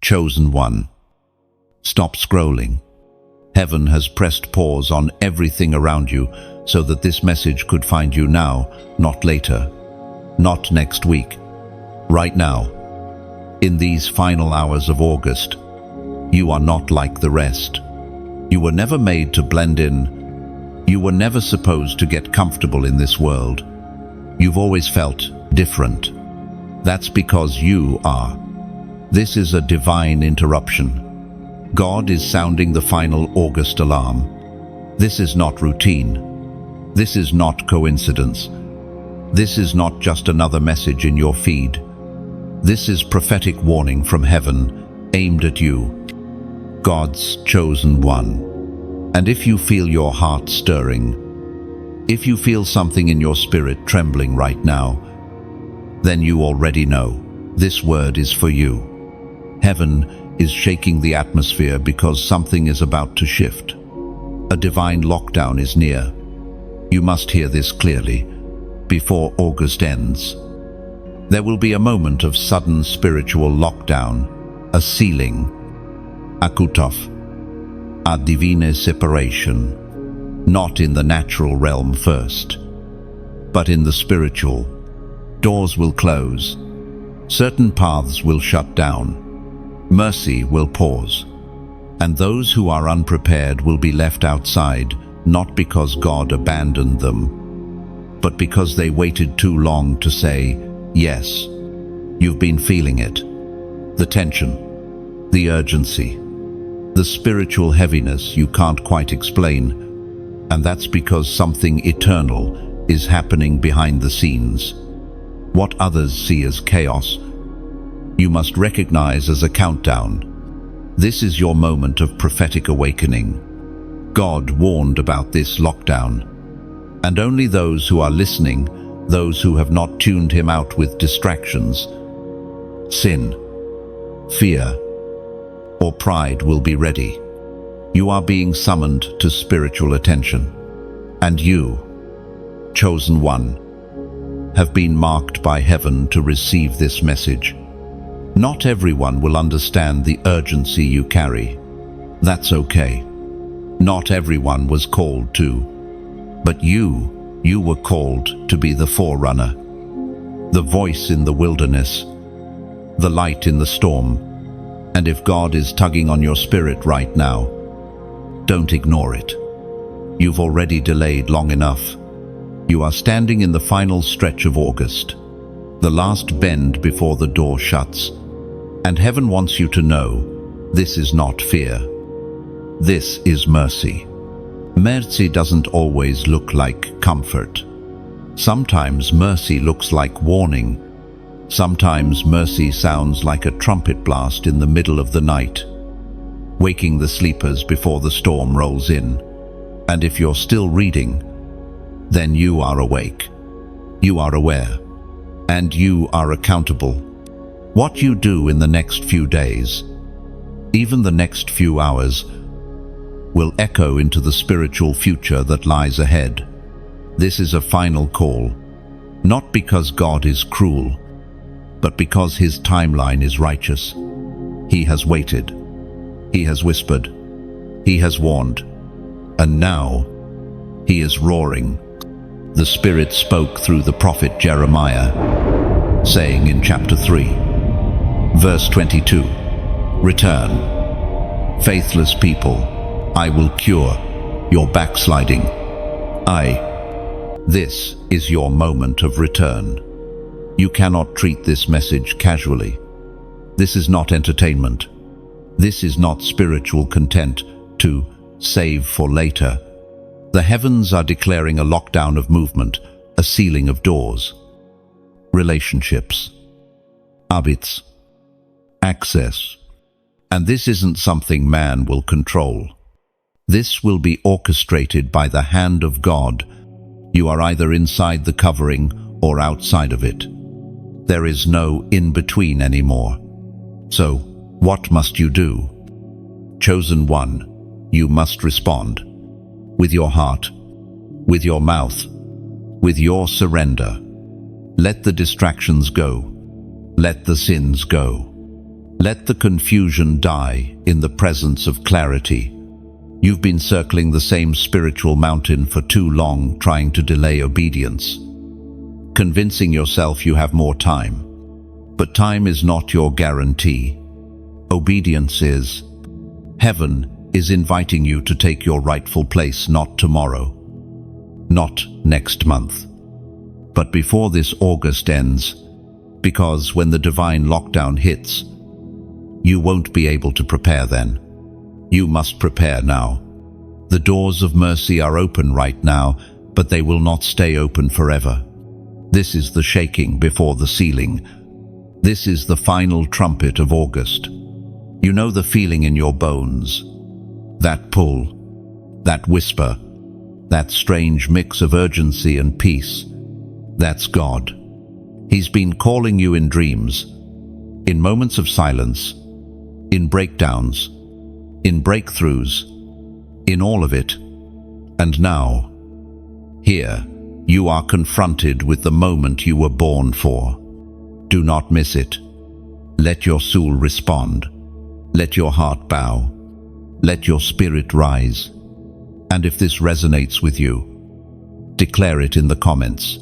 Chosen one. Stop scrolling. Heaven has pressed pause on everything around you so that this message could find you now, not later, not next week. Right now, in these final hours of August, you are not like the rest. You were never made to blend in. You were never supposed to get comfortable in this world. You've always felt different. That's because you are. This is a divine interruption. God is sounding the final August alarm. This is not routine. This is not coincidence. This is not just another message in your feed. This is prophetic warning from heaven, aimed at you, God's chosen one. And if you feel your heart stirring, if you feel something in your spirit trembling right now, then you already know this word is for you. Heaven is shaking the atmosphere because something is about to shift. A divine lockdown is near. You must hear this clearly before August ends. There will be a moment of sudden spiritual lockdown, a sealing, akutof, a divine separation, not in the natural realm first, but in the spiritual. Doors will close, certain paths will shut down, mercy will pause, and those who are unprepared will be left outside, not because God abandoned them, but because they waited too long to say, yes. You've been feeling it. The tension, the urgency, the spiritual heaviness you can't quite explain, and that's because something eternal is happening behind the scenes. What others see as chaos, you must recognize as a countdown. This is your moment of prophetic awakening. God warned about this lockdown, and only those who are listening, those who have not tuned him out with distractions, sin, fear, or pride will be ready. You are being summoned to spiritual attention, and you, chosen one, have been marked by heaven to receive this message. Not everyone will understand the urgency you carry. That's okay. Not everyone was called to. But you were called to be the forerunner, the voice in the wilderness, the light in the storm. And if God is tugging on your spirit right now, don't ignore it. You've already delayed long enough. You are standing in the final stretch of August, the last bend before the door shuts. And heaven wants you to know, this is not fear. This is mercy. Mercy doesn't always look like comfort. Sometimes mercy looks like warning. Sometimes mercy sounds like a trumpet blast in the middle of the night, waking the sleepers before the storm rolls in. And if you're still reading, then you are awake. You are aware. And you are accountable. What you do in the next few days, even the next few hours, will echo into the spiritual future that lies ahead. This is a final call, not because God is cruel, but because his timeline is righteous. He has waited. He has whispered. He has warned. And now, he is roaring. The Spirit spoke through the prophet Jeremiah, saying in chapter 3, verse 22, "Return, faithless people, I will cure your backsliding. This is your moment of return." You cannot treat this message casually. This is not entertainment. This is not spiritual content to save for later. The heavens are declaring a lockdown of movement, a sealing of doors. Relationships, habits, access. And this isn't something man will control. This will be orchestrated by the hand of God. You are either inside the covering or outside of it. There is no in-between anymore. So, what must you do? Chosen one, you must respond. With your heart, with your mouth, with your surrender. Let the distractions go. Let the sins go. Let the confusion die in the presence of clarity. You've been circling the same spiritual mountain for too long, trying to delay obedience, convincing yourself you have more time. But time is not your guarantee. Obedience is. Heaven is inviting you to take your rightful place, not tomorrow, not next month, but before this August ends, because when the divine lockdown hits, you won't be able to prepare then. You must prepare now. The doors of mercy are open right now, but they will not stay open forever. This is the shaking before the sealing. This is the final trumpet of August. You know the feeling in your bones. That pull, that whisper, that strange mix of urgency and peace. That's God. He's been calling you in dreams, in moments of silence, in breakdowns, in breakthroughs, in all of it. And now, here, you are confronted with the moment you were born for. Do not miss it. Let your soul respond. Let your heart bow. Let your spirit rise. And if this resonates with you, declare it in the comments.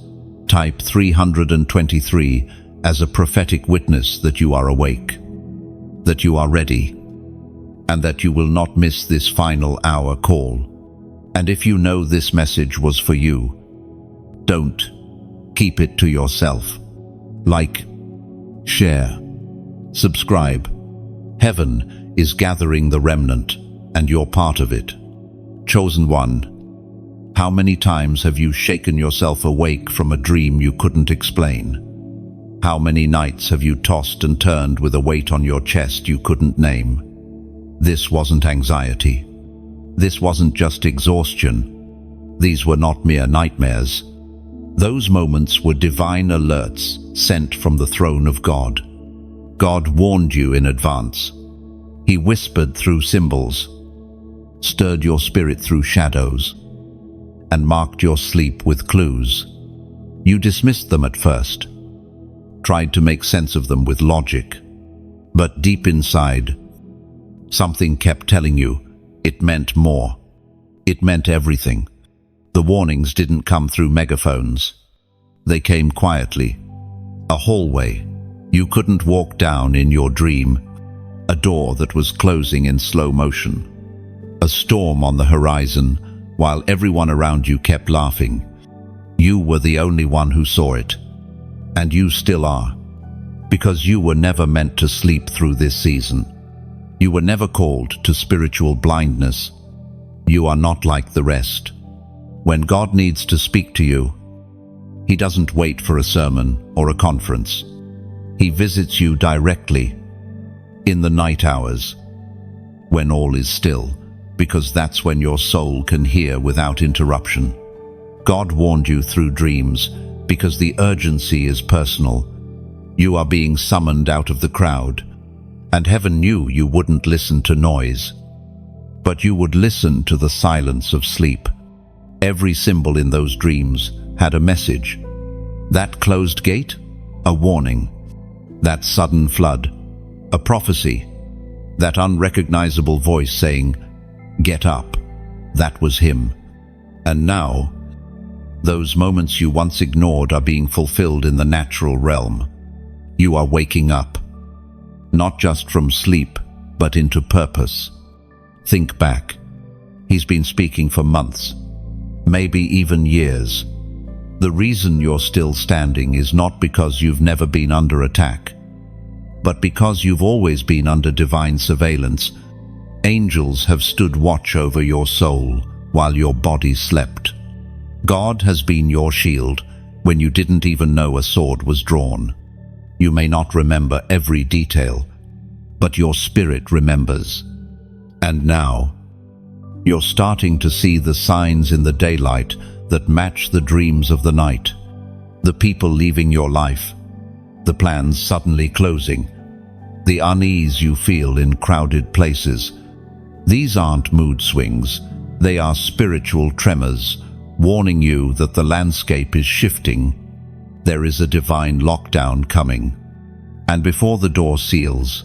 Type 323 as a prophetic witness that you are awake, that you are ready, and that you will not miss this final hour call. And if you know this message was for you, don't keep it to yourself. Like, share, subscribe. Heaven is gathering the remnant, and you're part of it. Chosen one, how many times have you shaken yourself awake from a dream you couldn't explain? How many nights have you tossed and turned with a weight on your chest you couldn't name? This wasn't anxiety. This wasn't just exhaustion. These were not mere nightmares. Those moments were divine alerts sent from the throne of God. God warned you in advance. He whispered through symbols, stirred your spirit through shadows, and marked your sleep with clues. You dismissed them at first, tried to make sense of them with logic, but deep inside, something kept telling you it meant more. It meant everything. The warnings didn't come through megaphones. They came quietly. A hallway you couldn't walk down in your dream, a door that was closing in slow motion, a storm on the horizon while everyone around you kept laughing. You were the only one who saw it, and you still are, because you were never meant to sleep through this season. You were never called to spiritual blindness. You are not like the rest. When God needs to speak to you, He doesn't wait for a sermon or a conference. He visits you directly, in the night hours, when all is still, because that's when your soul can hear without interruption. God warned you through dreams because the urgency is personal. You are being summoned out of the crowd, and heaven knew you wouldn't listen to noise, but you would listen to the silence of sleep. Every symbol in those dreams had a message. That closed gate, a warning. That sudden flood, a prophecy. That unrecognizable voice saying, "Get up." That was Him. And now, those moments you once ignored are being fulfilled in the natural realm. You are waking up, not just from sleep, but into purpose. Think back. He's been speaking for months, maybe even years. The reason you're still standing is not because you've never been under attack, but because you've always been under divine surveillance. Angels have stood watch over your soul while your body slept. God has been your shield when you didn't even know a sword was drawn. You may not remember every detail, but your spirit remembers. And now, you're starting to see the signs in the daylight that match the dreams of the night. The people leaving your life, the plans suddenly closing, the unease you feel in crowded places. These aren't mood swings, they are spiritual tremors, warning you that the landscape is shifting. There is a divine lockdown coming. And before the door seals,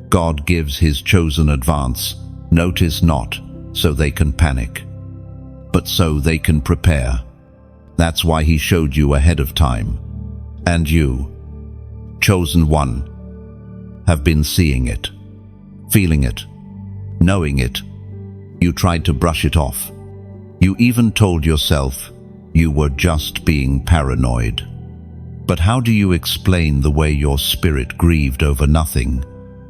God gives his chosen advance, notice not, so they can panic, but so they can prepare. That's why he showed you ahead of time. And you, chosen one, have been seeing it, feeling it, knowing it. You tried to brush it off. You even told yourself you were just being paranoid. But how do you explain the way your spirit grieved over nothing?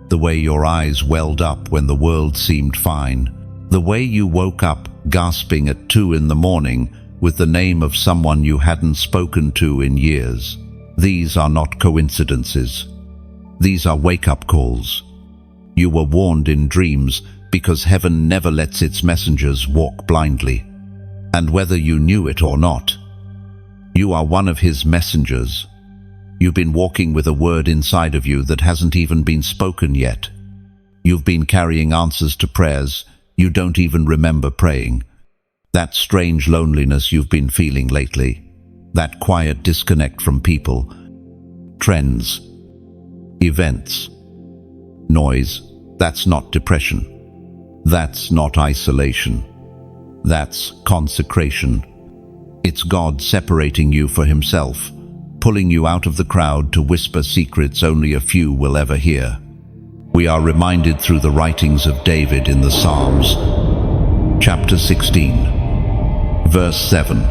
The way your eyes welled up when the world seemed fine? The way you woke up gasping at 2 a.m. with the name of someone you hadn't spoken to in years? These are not coincidences. These are wake-up calls. You were warned in dreams because heaven never lets its messengers walk blindly. And whether you knew it or not, you are one of his messengers. You've been walking with a word inside of you that hasn't even been spoken yet. You've been carrying answers to prayers you don't even remember praying. That strange loneliness you've been feeling lately, that quiet disconnect from people, trends, events, noise, that's not depression. That's not isolation. That's consecration. It's God separating you for himself, pulling you out of the crowd to whisper secrets only a few will ever hear. We are reminded through the writings of David in the Psalms, chapter 16, verse 7.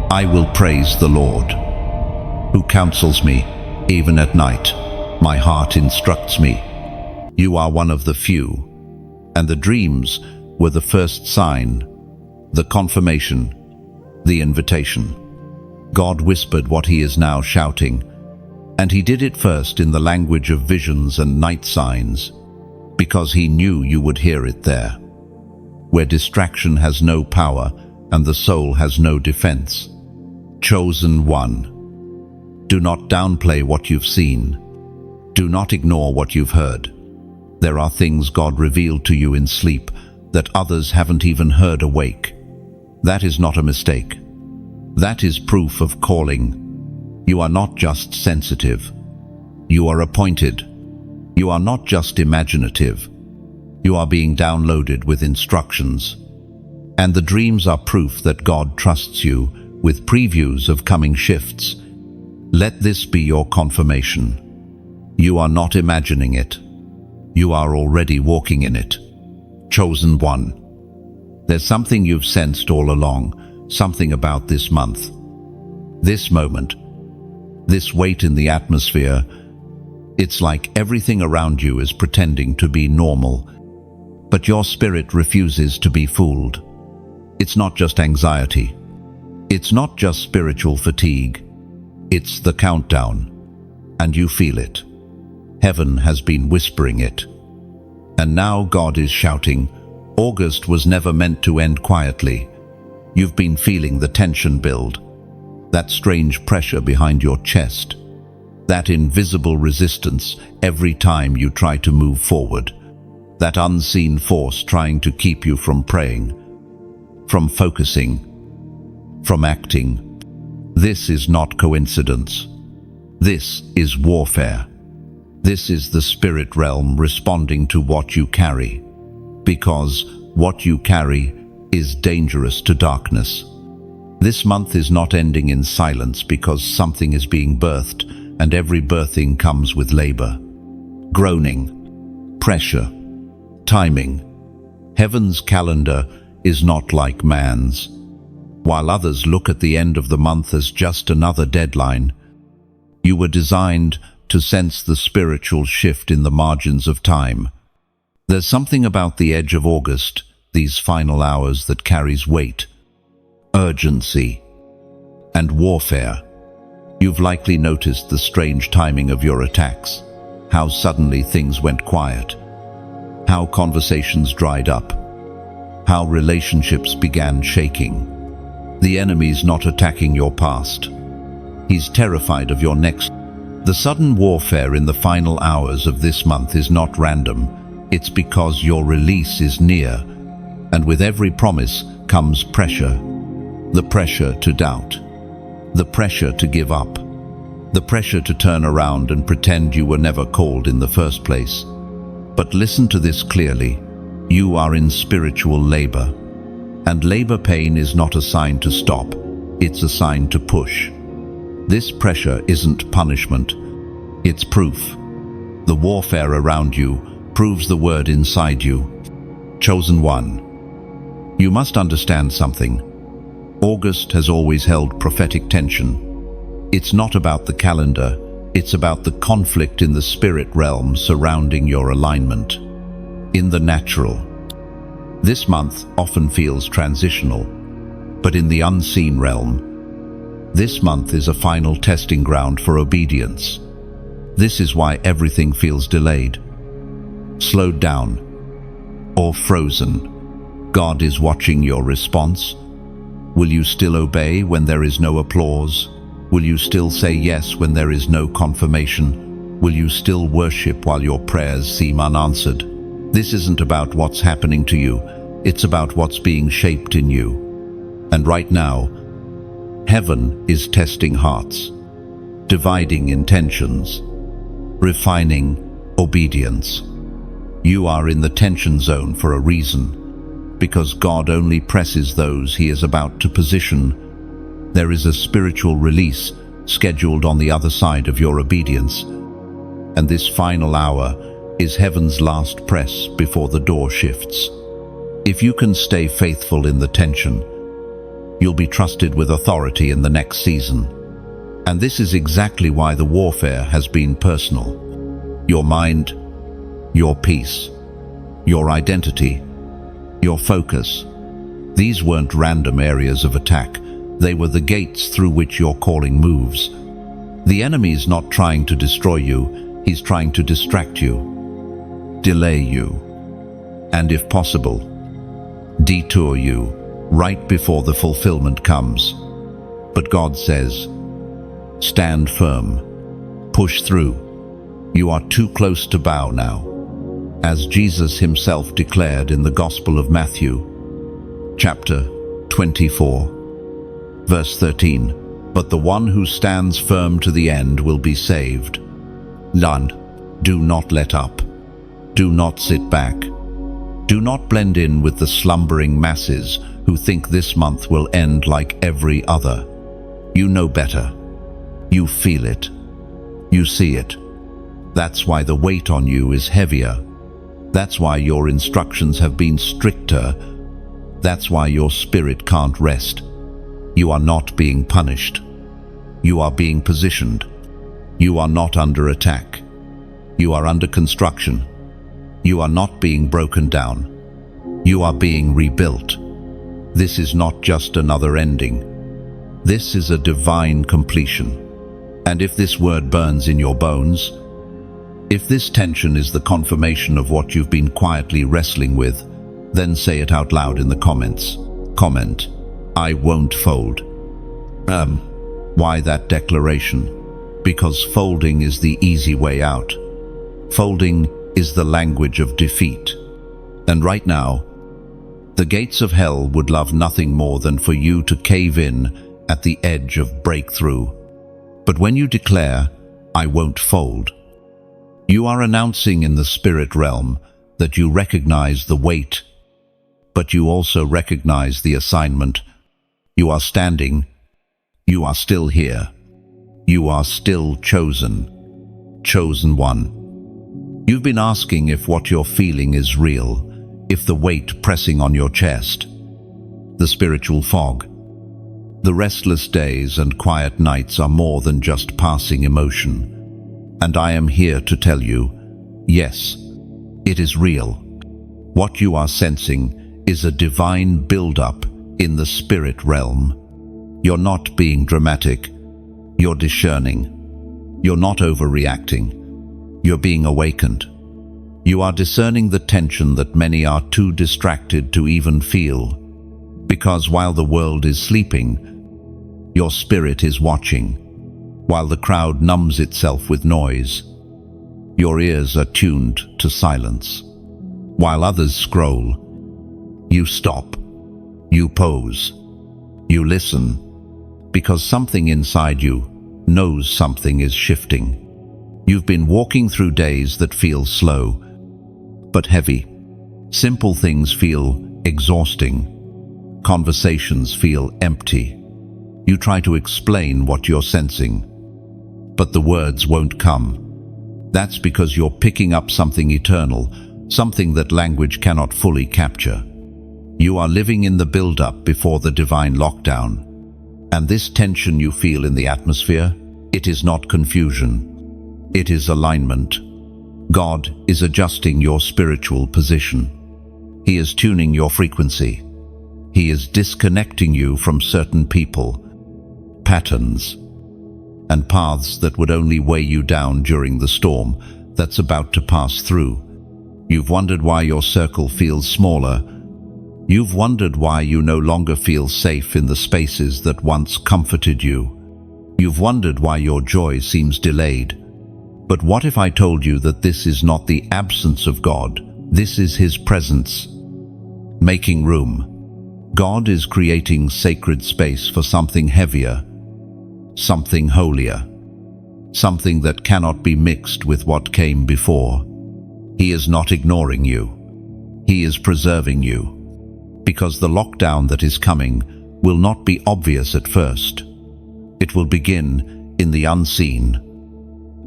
I will praise the Lord, who counsels me, even at night. My heart instructs me. You are one of the few, and the dreams were the first sign, the confirmation, the invitation. God whispered what he is now shouting, and he did it first in the language of visions and night signs, because he knew you would hear it there, where distraction has no power and the soul has no defense. Chosen one, do not downplay what you've seen. Do not ignore what you've heard. There are things God revealed to you in sleep that others haven't even heard awake. That is not a mistake. That is proof of calling. You are not just sensitive. You are appointed. You are not just imaginative. You are being downloaded with instructions. And the dreams are proof that God trusts you with previews of coming shifts. Let this be your confirmation. You are not imagining it. You are already walking in it. Chosen one. There's something you've sensed all along, something about this month, this moment, this weight in the atmosphere. It's like everything around you is pretending to be normal, but your spirit refuses to be fooled. It's not just anxiety. It's not just spiritual fatigue. It's the countdown, and you feel it. Heaven has been whispering it. And now God is shouting, August was never meant to end quietly. You've been feeling the tension build, that strange pressure behind your chest, that invisible resistance every time you try to move forward, that unseen force trying to keep you from praying, from focusing, from acting. This is not coincidence. This is warfare. This is the spirit realm responding to what you carry, because what you carry is dangerous to darkness. This month is not ending in silence because something is being birthed, and every birthing comes with labor, groaning, pressure, timing. Heaven's calendar is not like man's. While others look at the end of the month as just another deadline, you were designed to sense the spiritual shift in the margins of time. There's something about the edge of August, these final hours, that carries weight, urgency, and warfare. You've likely noticed the strange timing of your attacks, how suddenly things went quiet, how conversations dried up, how relationships began shaking. The enemy's not attacking your past. He's terrified of your next. The sudden warfare in the final hours of this month is not random. It's because your release is near, and with every promise comes pressure. The pressure to doubt, the pressure to give up, the pressure to turn around and pretend you were never called in the first place. But listen to this clearly. You are in spiritual labor. And labor pain is not a sign to stop, it's a sign to push. This pressure isn't punishment, it's proof. The warfare around you proves the word inside you. Chosen one. You must understand something. August has always held prophetic tension. It's not about the calendar, it's about the conflict in the spirit realm surrounding your alignment. In the natural. This month often feels transitional, but in the unseen realm, this month is a final testing ground for obedience. This is why everything feels delayed, slowed down, or frozen. God is watching your response. Will you still obey when there is no applause? Will you still say yes when there is no confirmation? Will you still worship while your prayers seem unanswered? This isn't about what's happening to you, it's about what's being shaped in you. And right now, heaven is testing hearts, dividing intentions, refining obedience. You are in the tension zone for a reason, because God only presses those He is about to position. There is a spiritual release scheduled on the other side of your obedience, and this final hour is heaven's last press before the door shifts. If you can stay faithful in the tension, you'll be trusted with authority in the next season. And this is exactly why the warfare has been personal. Your mind, your peace, your identity, your focus. These weren't random areas of attack. They were the gates through which your calling moves. The enemy is not trying to destroy you, he's trying to distract you, delay you, and if possible, detour you right before the fulfillment comes. But God says, stand firm, push through. You are too close to bow now. As Jesus himself declared in the Gospel of Matthew, chapter 24, verse 13, but the one who stands firm to the end will be saved. None. Do not let up. Do not sit back. Do not blend in with the slumbering masses who think this month will end like every other. You know better. You feel it. You see it. That's why the weight on you is heavier. That's why your instructions have been stricter. That's why your spirit can't rest. You are not being punished. You are being positioned. You are not under attack. You are under construction. You are not being broken down. You are being rebuilt. This is not just another ending. This is a divine completion. And if this word burns in your bones, if this tension is the confirmation of what you've been quietly wrestling with, then say it out loud in the comments. Comment, I won't fold. Why that declaration? Because folding is the easy way out. Folding is the language of defeat. And right now, the gates of hell would love nothing more than for you to cave in at the edge of breakthrough. But when you declare, I won't fold, you are announcing in the spirit realm that you recognize the weight, but you also recognize the assignment. You are standing. You are still here. You are still chosen. Chosen one. You've been asking if what you're feeling is real, if the weight pressing on your chest, the spiritual fog. The restless days and quiet nights are more than just passing emotion. And I am here to tell you, yes, it is real. What you are sensing is a divine build-up in the spirit realm. You're not being dramatic. You're discerning. You're not overreacting. You're being awakened. You are discerning the tension that many are too distracted to even feel. Because while the world is sleeping, your spirit is watching. While the crowd numbs itself with noise, your ears are tuned to silence. While others scroll, you stop. You pause. You listen. Because something inside you knows something is shifting. You've been walking through days that feel slow, but heavy. Simple things feel exhausting. Conversations feel empty. You try to explain what you're sensing, but the words won't come. That's because you're picking up something eternal, something that language cannot fully capture. You are living in the build-up before the divine lockdown. And this tension you feel in the atmosphere, it is not confusion. It is alignment. God is adjusting your spiritual position. He is tuning your frequency. He is disconnecting you from certain people, patterns, and paths that would only weigh you down during the storm that's about to pass through. You've wondered why your circle feels smaller. You've wondered why you no longer feel safe in the spaces that once comforted you. You've wondered why your joy seems delayed. But what if I told you that this is not the absence of God? This is His presence. Making room. God is creating sacred space for something heavier, something holier, something that cannot be mixed with what came before. He is not ignoring you. He is preserving you. Because the lockdown that is coming will not be obvious at first. It will begin in the unseen,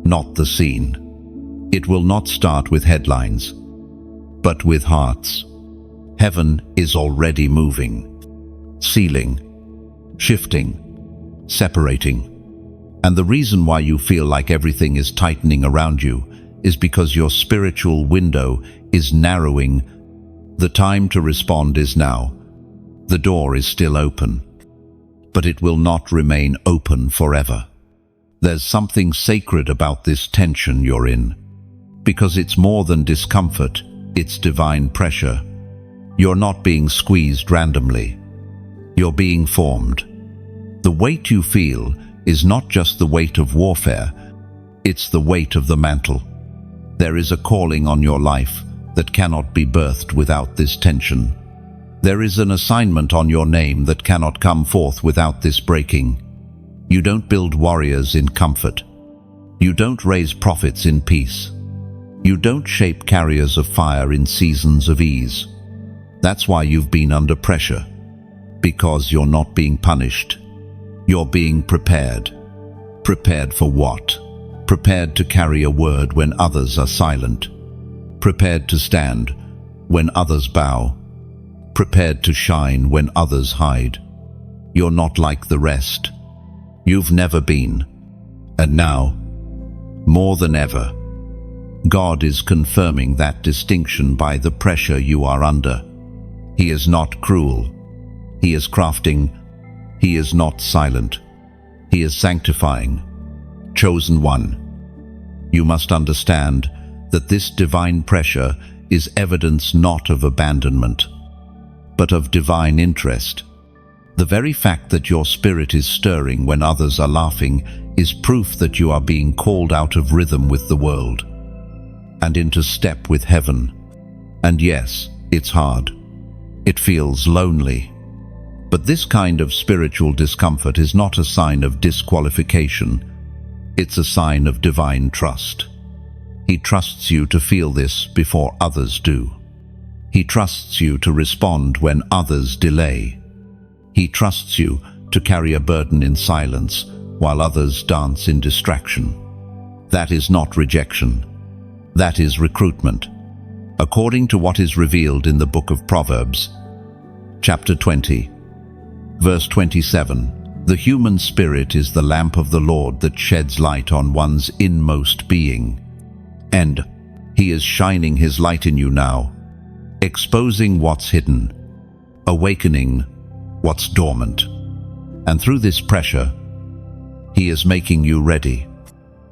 not the seen. It will not start with headlines, but with hearts. Heaven is already moving, sealing, shifting, separating. And the reason why you feel like everything is tightening around you is because your spiritual window is narrowing. The time to respond is now. The door is still open, but it will not remain open forever. There's something sacred about this tension you're in, because it's more than discomfort, it's divine pressure. You're not being squeezed randomly. You're being formed. The weight you feel is not just the weight of warfare, it's the weight of the mantle. There is a calling on your life that cannot be birthed without this tension. There is an assignment on your name that cannot come forth without this breaking. You don't build warriors in comfort. You don't raise prophets in peace. You don't shape carriers of fire in seasons of ease. That's why you've been under pressure. Because you're not being punished. You're being prepared. Prepared for what? Prepared to carry a word when others are silent. Prepared to stand when others bow. Prepared to shine when others hide. You're not like the rest. You've never been. And now, more than ever, God is confirming that distinction by the pressure you are under. He is not cruel. He is crafting. He is not silent. He is sanctifying. Chosen one. You must understand that this divine pressure is evidence not of abandonment, but of divine interest. The very fact that your spirit is stirring when others are laughing is proof that you are being called out of rhythm with the world and into step with heaven. And yes, it's hard. It feels lonely. But this kind of spiritual discomfort is not a sign of disqualification. It's a sign of divine trust. He trusts you to feel this before others do. He trusts you to respond when others delay. He trusts you to carry a burden in silence while others dance in distraction. That is not rejection. That is recruitment. According to what is revealed in the book of Proverbs, chapter 20, verse 27, the human spirit is the lamp of the Lord that sheds light on one's inmost being. And He is shining His light in you now, exposing what's hidden, awakening what's dormant. And through this pressure, He is making you ready.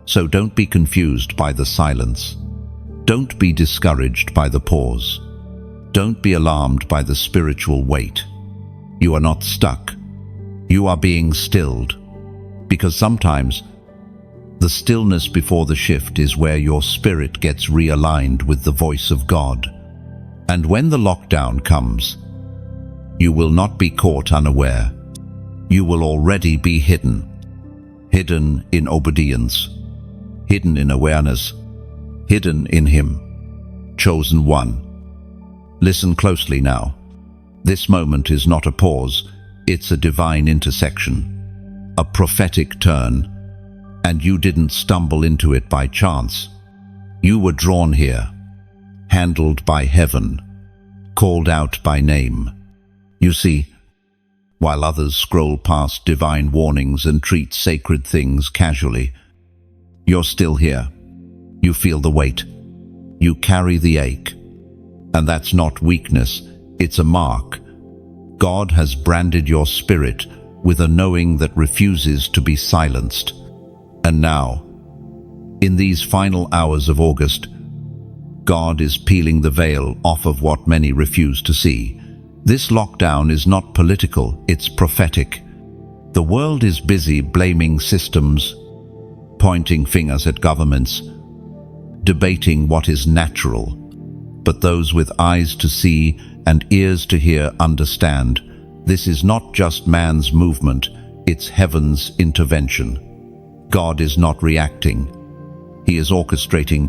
So don't be confused by the silence. Don't be discouraged by the pause. Don't be alarmed by the spiritual weight. You are not stuck. You are being stilled. Because sometimes the stillness before the shift is where your spirit gets realigned with the voice of God. And when the lockdown comes, you will not be caught unaware. You will already be hidden. Hidden in obedience. Hidden in awareness. Hidden in Him. chosen one. Listen closely now. This moment is not a pause, it's a divine intersection, a prophetic turn, and you didn't stumble into it by chance. You were drawn here, handled by heaven, called out by name. You see, while others scroll past divine warnings and treat sacred things casually, you're still here. You feel the weight. You carry the ache. And that's not weakness, it's a mark. God has branded your spirit with a knowing that refuses to be silenced. And now, in these final hours of August, God is peeling the veil off of what many refuse to see. This lockdown is not political, it's prophetic. The world is busy blaming systems, pointing fingers at governments, debating what is natural. But those with eyes to see and ears to hear understand, this is not just man's movement, it's heaven's intervention. God is not reacting, He is orchestrating,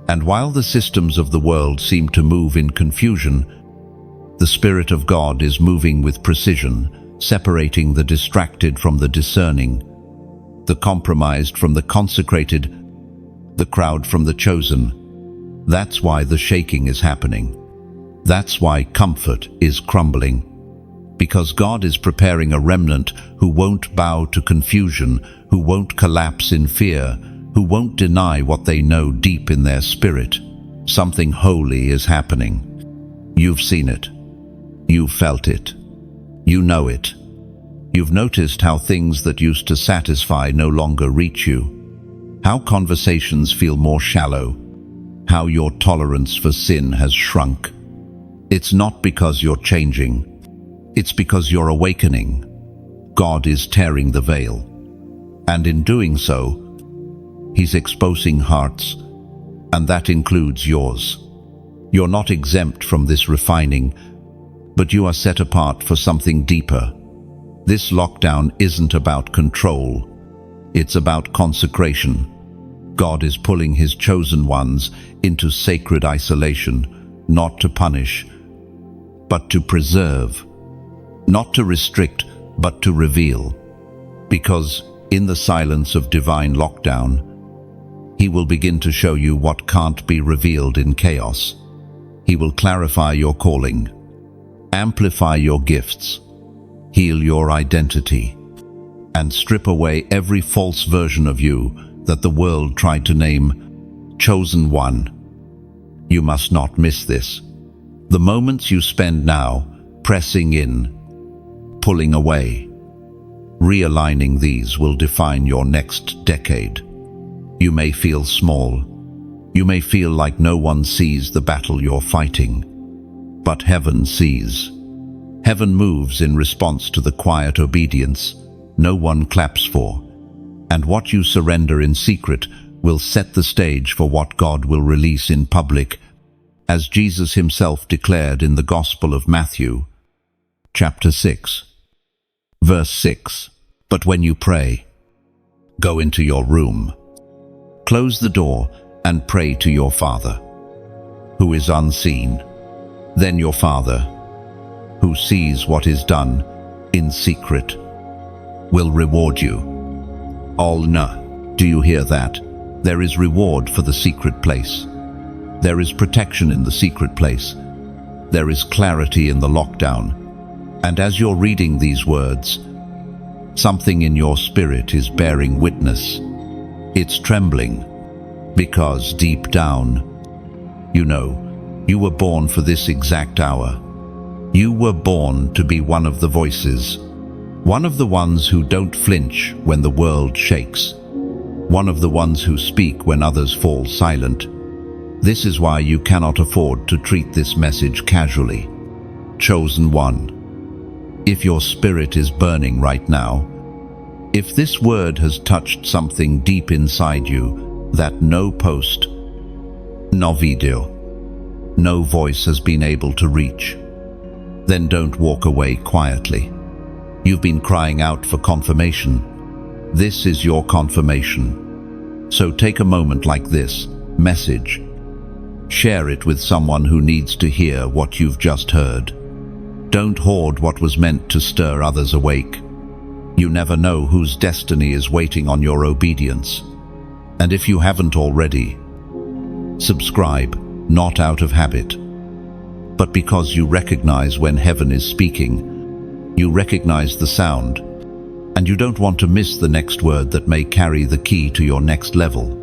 and while the systems of the world seem to move in confusion, the Spirit of God is moving with precision, separating the distracted from the discerning, the compromised from the consecrated, the crowd from the chosen. That's why the shaking is happening. That's why comfort is crumbling. Because God is preparing a remnant who won't bow to confusion, who won't collapse in fear, who won't deny what they know deep in their spirit. Something holy is happening. You've seen it. You've felt it. You know it. You've noticed how things that used to satisfy no longer reach you. How conversations feel more shallow. How your tolerance for sin has shrunk. It's not because you're changing. It's because you're awakening. God is tearing the veil. And in doing so, He's exposing hearts, and that includes yours. You're not exempt from this refining, but you are set apart for something deeper. This lockdown isn't about control. It's about consecration. God is pulling His chosen ones into sacred isolation, not to punish, but to preserve. Not to restrict, but to reveal. Because in the silence of divine lockdown, He will begin to show you what can't be revealed in chaos. He will clarify your calling, amplify your gifts, heal your identity, and strip away every false version of you that the world tried to name chosen one. You must not miss this. The moments you spend now pressing in, pulling away, realigning, these will define your next decade. You may feel small. You may feel like no one sees the battle you're fighting. But heaven sees. Heaven moves in response to the quiet obedience no one claps for. And what you surrender in secret will set the stage for what God will release in public, as Jesus Himself declared in the Gospel of Matthew, chapter 6, verse 6. But when you pray, go into your room, close the door, and pray to your Father, who is unseen. Then your Father, who sees what is done in secret, will reward you. Do you hear that? There is reward for the secret place. There is protection in the secret place. There is clarity in the lockdown. And as you're reading these words, something in your spirit is bearing witness. It's trembling, because deep down, you know, you were born for this exact hour. You were born to be one of the voices, one of the ones who don't flinch when the world shakes, one of the ones who speak when others fall silent. This is why you cannot afford to treat this message casually. Chosen one. If your spirit is burning right now, if this word has touched something deep inside you that no post, no video, no voice has been able to reach, then don't walk away quietly. You've been crying out for confirmation. This is your confirmation. So take a moment like this message Share it with someone who needs to hear what you've just heard. Don't hoard what was meant to stir others awake. You never know whose destiny is waiting on your obedience. And if you haven't already, subscribe, not out of habit, but because you recognize when heaven is speaking. You recognize the sound, and you don't want to miss the next word that may carry the key to your next level.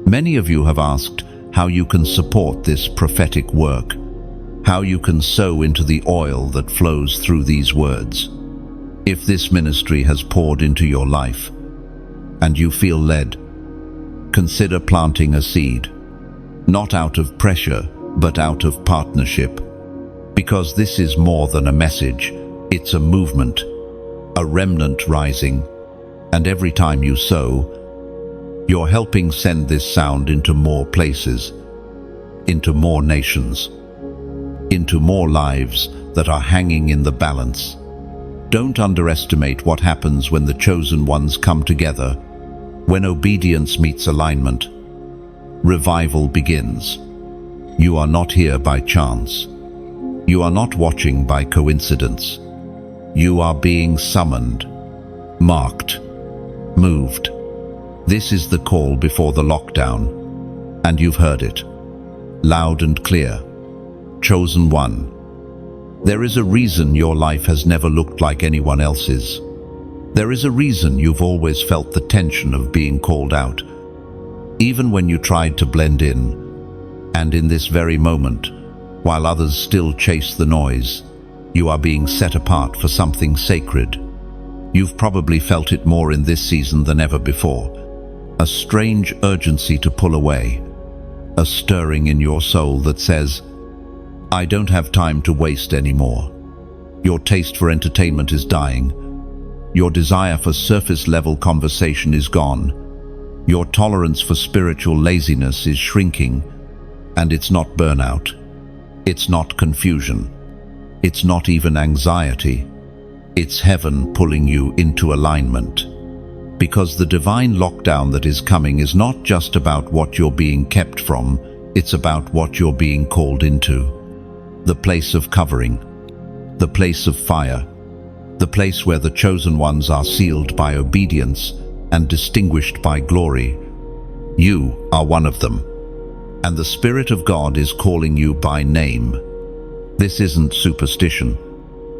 Many of you have asked how you can support this prophetic work, how you can sow into the oil that flows through these words. If this ministry has poured into your life, and you feel led, consider planting a seed, not out of pressure, but out of partnership. Because this is more than a message, it's a movement, a remnant rising, and every time you sow, you're helping send this sound into more places, into more nations, into more lives that are hanging in the balance. Don't underestimate what happens when the chosen ones come together, when obedience meets alignment. Revival begins. You are not here by chance. You are not watching by coincidence. You are being summoned, marked, moved. This is the call before the lockdown, and you've heard it, loud and clear. Chosen one. There is a reason your life has never looked like anyone else's. There is a reason you've always felt the tension of being called out, even when you tried to blend in. And in this very moment, while others still chase the noise, you are being set apart for something sacred. You've probably felt it more in this season than ever before. A strange urgency to pull away, a stirring in your soul that says, I don't have time to waste anymore. Your taste for entertainment is dying. Your desire for surface-level conversation is gone. Your tolerance for spiritual laziness is shrinking. And it's not burnout. It's not confusion. It's not even anxiety. It's heaven pulling you into alignment. Because the divine lockdown that is coming is not just about what you're being kept from, it's about what you're being called into. The place of covering, the place of fire, the place where the chosen ones are sealed by obedience and distinguished by glory. You are one of them, and the Spirit of God is calling you by name. This isn't superstition.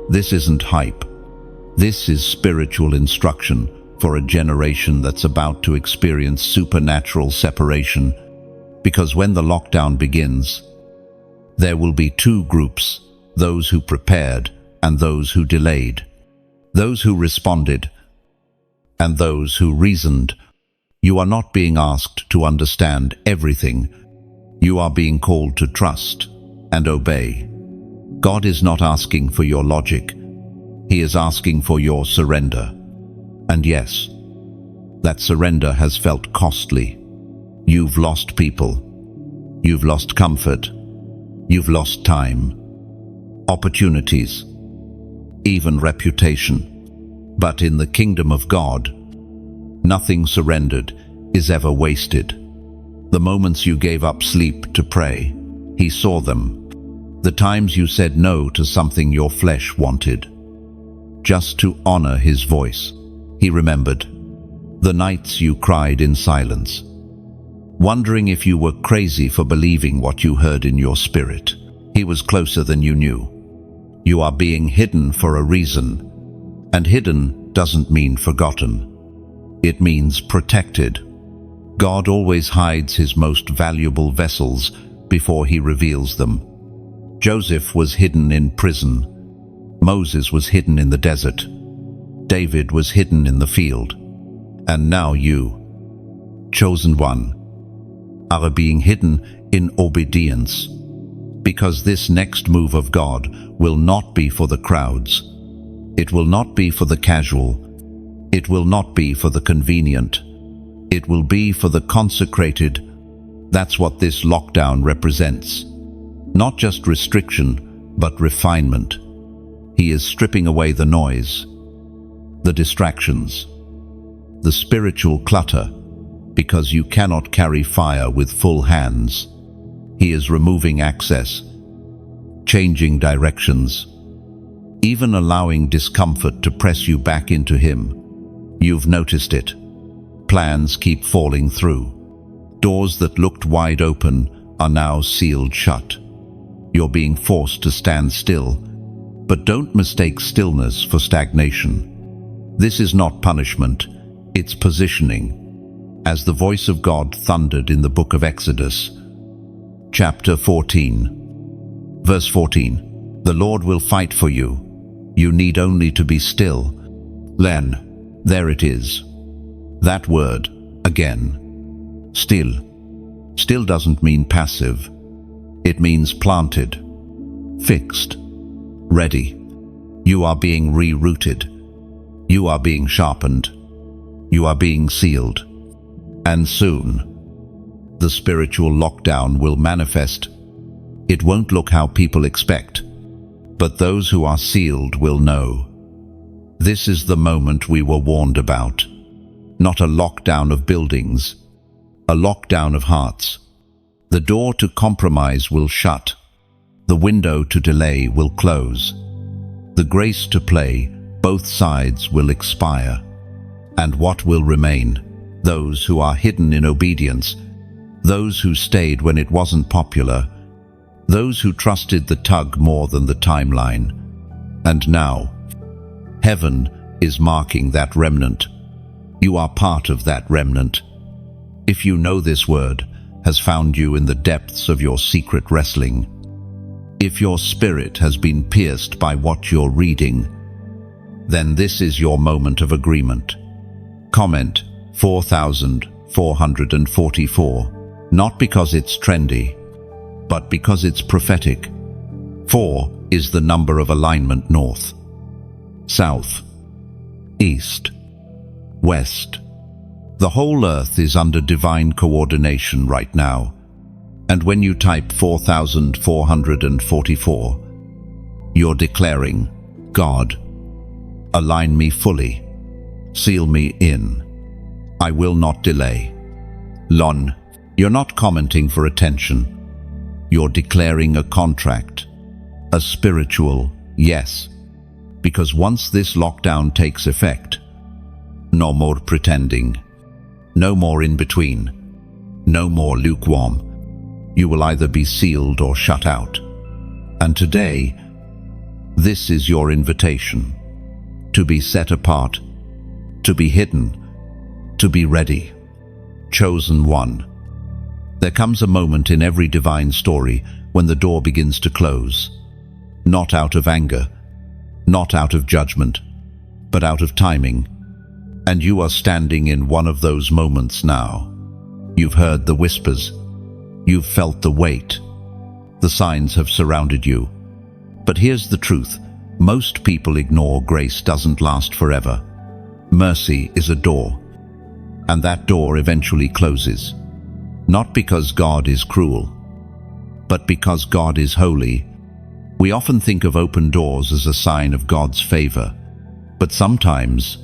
This isn't hype. This is spiritual instruction for a generation that's about to experience supernatural separation. Because when the lockdown begins, there will be two groups, those who prepared and those who delayed, those who responded and those who reasoned. You are not being asked to understand everything. You are being called to trust and obey. God is not asking for your logic. He is asking for your surrender. And yes, that surrender has felt costly. You've lost people. You've lost comfort. You've lost time, opportunities, even reputation. But in the kingdom of God, nothing surrendered is ever wasted. The moments you gave up sleep to pray, He saw them. The times you said no to something your flesh wanted, just to honor His voice, He remembered. The nights you cried in silence, wondering if you were crazy for believing what you heard in your spirit. He was closer than you knew. You are being hidden for a reason, and hidden doesn't mean forgotten. It means protected. God always hides His most valuable vessels before He reveals them. Joseph was hidden in prison. Moses was hidden in the desert. David was hidden in the field. And now you, chosen one, are being hidden in obedience. Because this next move of God will not be for the crowds. It will not be for the casual. It will not be for the convenient. It will be for the consecrated. That's what this lockdown represents. Not just restriction, but refinement. He is stripping away the noise, the distractions, the spiritual clutter, because you cannot carry fire with full hands. He is removing access, changing directions, even allowing discomfort to press you back into Him. You've noticed it. Plans keep falling through. Doors that looked wide open are now sealed shut. You're being forced to stand still, but don't mistake stillness for stagnation. This is not punishment, it's positioning. As the voice of God thundered in the book of Exodus, chapter 14, verse 14, "The Lord will fight for you. You need only to be still." Then, there it is. That word, again. Still. Still doesn't mean passive. It means planted, fixed, ready. You are being rerouted. You are being sharpened. You are being sealed. And soon, the spiritual lockdown will manifest. It won't look how people expect, but those who are sealed will know. This is the moment we were warned about. Not a lockdown of buildings, a lockdown of hearts. The door to compromise will shut. The window to delay will close. The grace to play both sides will expire. And what will remain? Those who are hidden in obedience, those who stayed when it wasn't popular, those who trusted the tug more than the timeline. And now, heaven is marking that remnant. You are part of that remnant. If you know this word has found you in the depths of your secret wrestling, if your spirit has been pierced by what you're reading, then this is your moment of agreement. Comment 4444, not because it's trendy, but because it's prophetic. 4 is the number of alignment: north, south, east, west. The whole earth is under divine coordination right now. And when you type 4444, you're declaring, "God, align me fully. Seal me in. I will not delay." Lon, you're not commenting for attention. You're declaring a contract, a spiritual yes. Because once this lockdown takes effect, no more pretending. No more in between. No more lukewarm. You will either be sealed or shut out. And today, this is your invitation. To be set apart. To be hidden. To be ready. Chosen one. There comes a moment in every divine story when the door begins to close. Not out of anger. Not out of judgment. But out of timing. And you are standing in one of those moments now. You've heard the whispers. You've felt the weight. The signs have surrounded you. But here's the truth. Most people ignore grace doesn't last forever. Mercy is a door. And that door eventually closes. Not because God is cruel, but because God is holy. We often think of open doors as a sign of God's favor. But sometimes,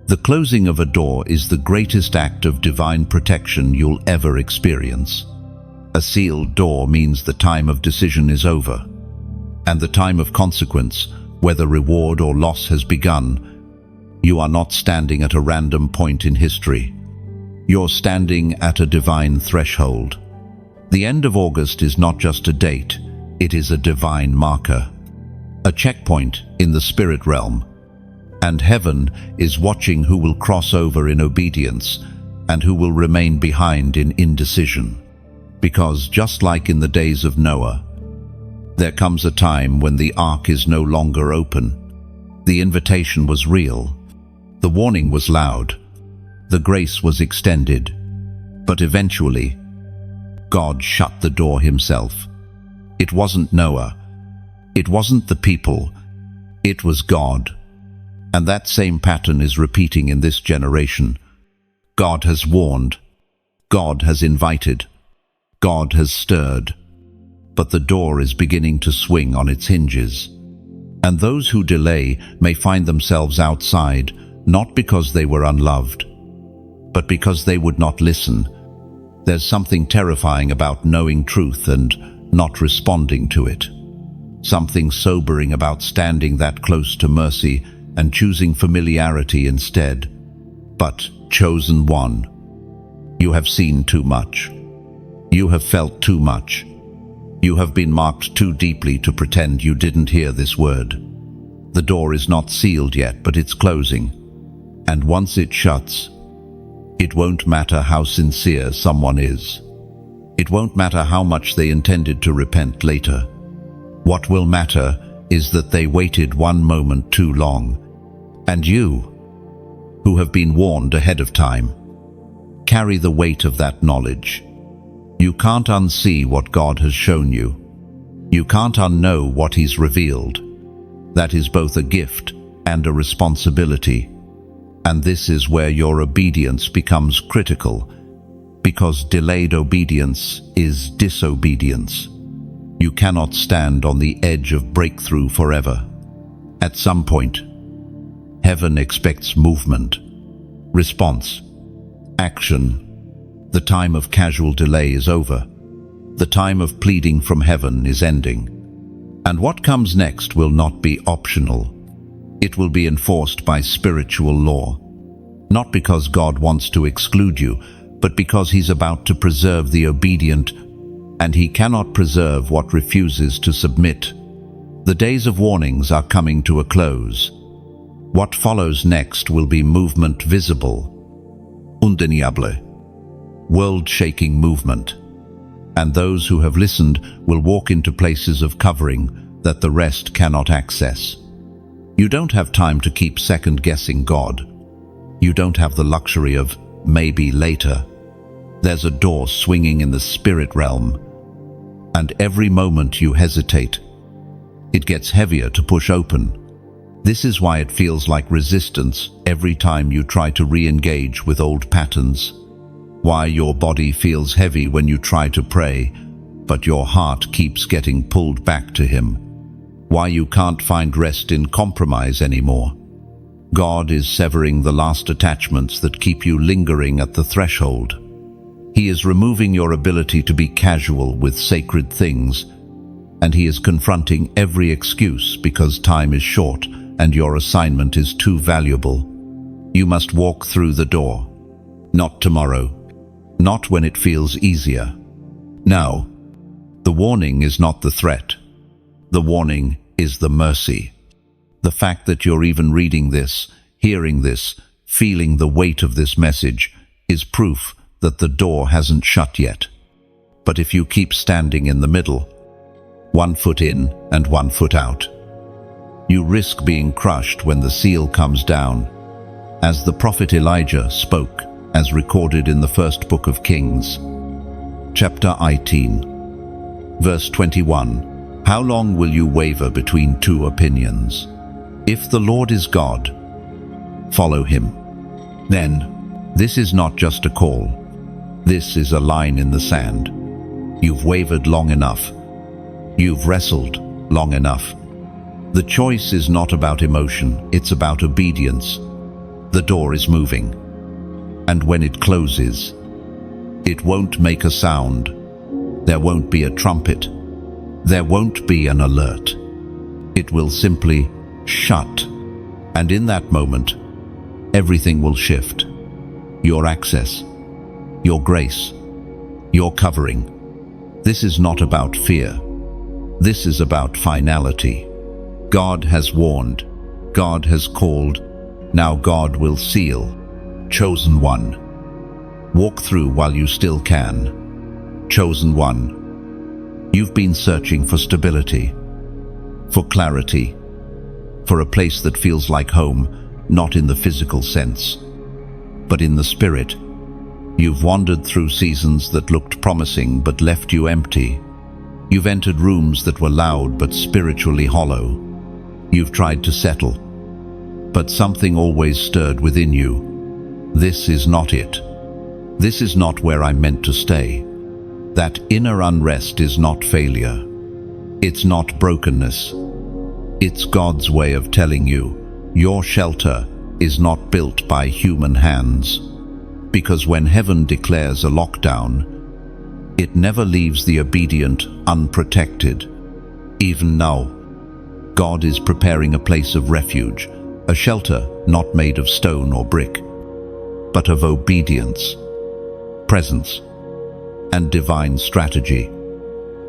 the closing of a door is the greatest act of divine protection you'll ever experience. A sealed door means the time of decision is over, and the time of consequence, whether reward or loss, has begun. You are not standing at a random point in history. You're standing at a divine threshold. The end of August is not just a date, it is a divine marker, a checkpoint in the spirit realm. And heaven is watching who will cross over in obedience and who will remain behind in indecision. Because just like in the days of Noah, there comes a time when the ark is no longer open. The invitation was real. The warning was loud. The grace was extended. But eventually, God shut the door himself. It wasn't Noah. It wasn't the people. It was God. And that same pattern is repeating in this generation. God has warned. God has invited. God has stirred. But the door is beginning to swing on its hinges. And those who delay may find themselves outside, not because they were unloved, but because they would not listen, There's something terrifying about knowing truth and not responding to it. Something sobering about standing that close to mercy and choosing familiarity instead. But, chosen one, you have seen too much. You have felt too much. You have been marked too deeply to pretend you didn't hear this word. The door is not sealed yet, but it's closing. And once it shuts, it won't matter how sincere someone is. It won't matter how much they intended to repent later. What will matter is that they waited one moment too long. And you, who have been warned ahead of time, carry the weight of that knowledge. You can't unsee what God has shown you. You can't unknow what He's revealed. That is both a gift and a responsibility. And this is where your obedience becomes critical, because delayed obedience is disobedience. You cannot stand on the edge of breakthrough forever. At some point, heaven expects movement, response, action. The time of casual delay is over. The time of pleading from heaven is ending. And what comes next will not be optional. It will be enforced by spiritual law. Not because God wants to exclude you, but because He's about to preserve the obedient, and He cannot preserve what refuses to submit. The days of warnings are coming to a close. What follows next will be movement visible, undeniable, world-shaking movement. And those who have listened will walk into places of covering that the rest cannot access. You don't have time to keep second-guessing God. You don't have the luxury of maybe later. There's a door swinging in the spirit realm, and every moment you hesitate, it gets heavier to push open. This is why it feels like resistance every time you try to re-engage with old patterns. Why your body feels heavy when you try to pray, but your heart keeps getting pulled back to Him. Why you can't find rest in compromise anymore. God is severing the last attachments that keep you lingering at the threshold. He is removing your ability to be casual with sacred things, and He is confronting every excuse because time is short and your assignment is too valuable. You must walk through the door. Not tomorrow. Not when it feels easier. Now, the warning is not the threat. The warning is the mercy. The fact that you're even reading this, hearing this, feeling the weight of this message is proof that the door hasn't shut yet. But if you keep standing in the middle, 1 foot in and 1 foot out, you risk being crushed when the seal comes down. As the prophet Elijah spoke, as recorded in the first book of Kings, chapter 18, verse 21, how long will you waver between two opinions? If the Lord is God, follow Him. Then, this is not just a call. This is a line in the sand. You've wavered long enough. You've wrestled long enough. The choice is not about emotion, it's about obedience. The door is moving. And when it closes, it won't make a sound. There won't be a trumpet. There won't be an alert. It will simply shut. And in that moment, everything will shift. Your access, your grace, your covering. This is not about fear. This is about finality. God has warned. God has called. Now God will seal. Chosen one. Walk through while you still can. Chosen one. You've been searching for stability, for clarity, for a place that feels like home, not in the physical sense, but in the spirit. You've wandered through seasons that looked promising but left you empty. You've entered rooms that were loud but spiritually hollow. You've tried to settle, but something always stirred within you. This is not it. This is not where I'm meant to stay. That inner unrest is not failure. It's not brokenness. It's God's way of telling you, your shelter is not built by human hands. Because when heaven declares a lockdown, It never leaves the obedient unprotected. Even now, God is preparing a place of refuge, a shelter not made of stone or brick, but of obedience, presence, and divine strategy.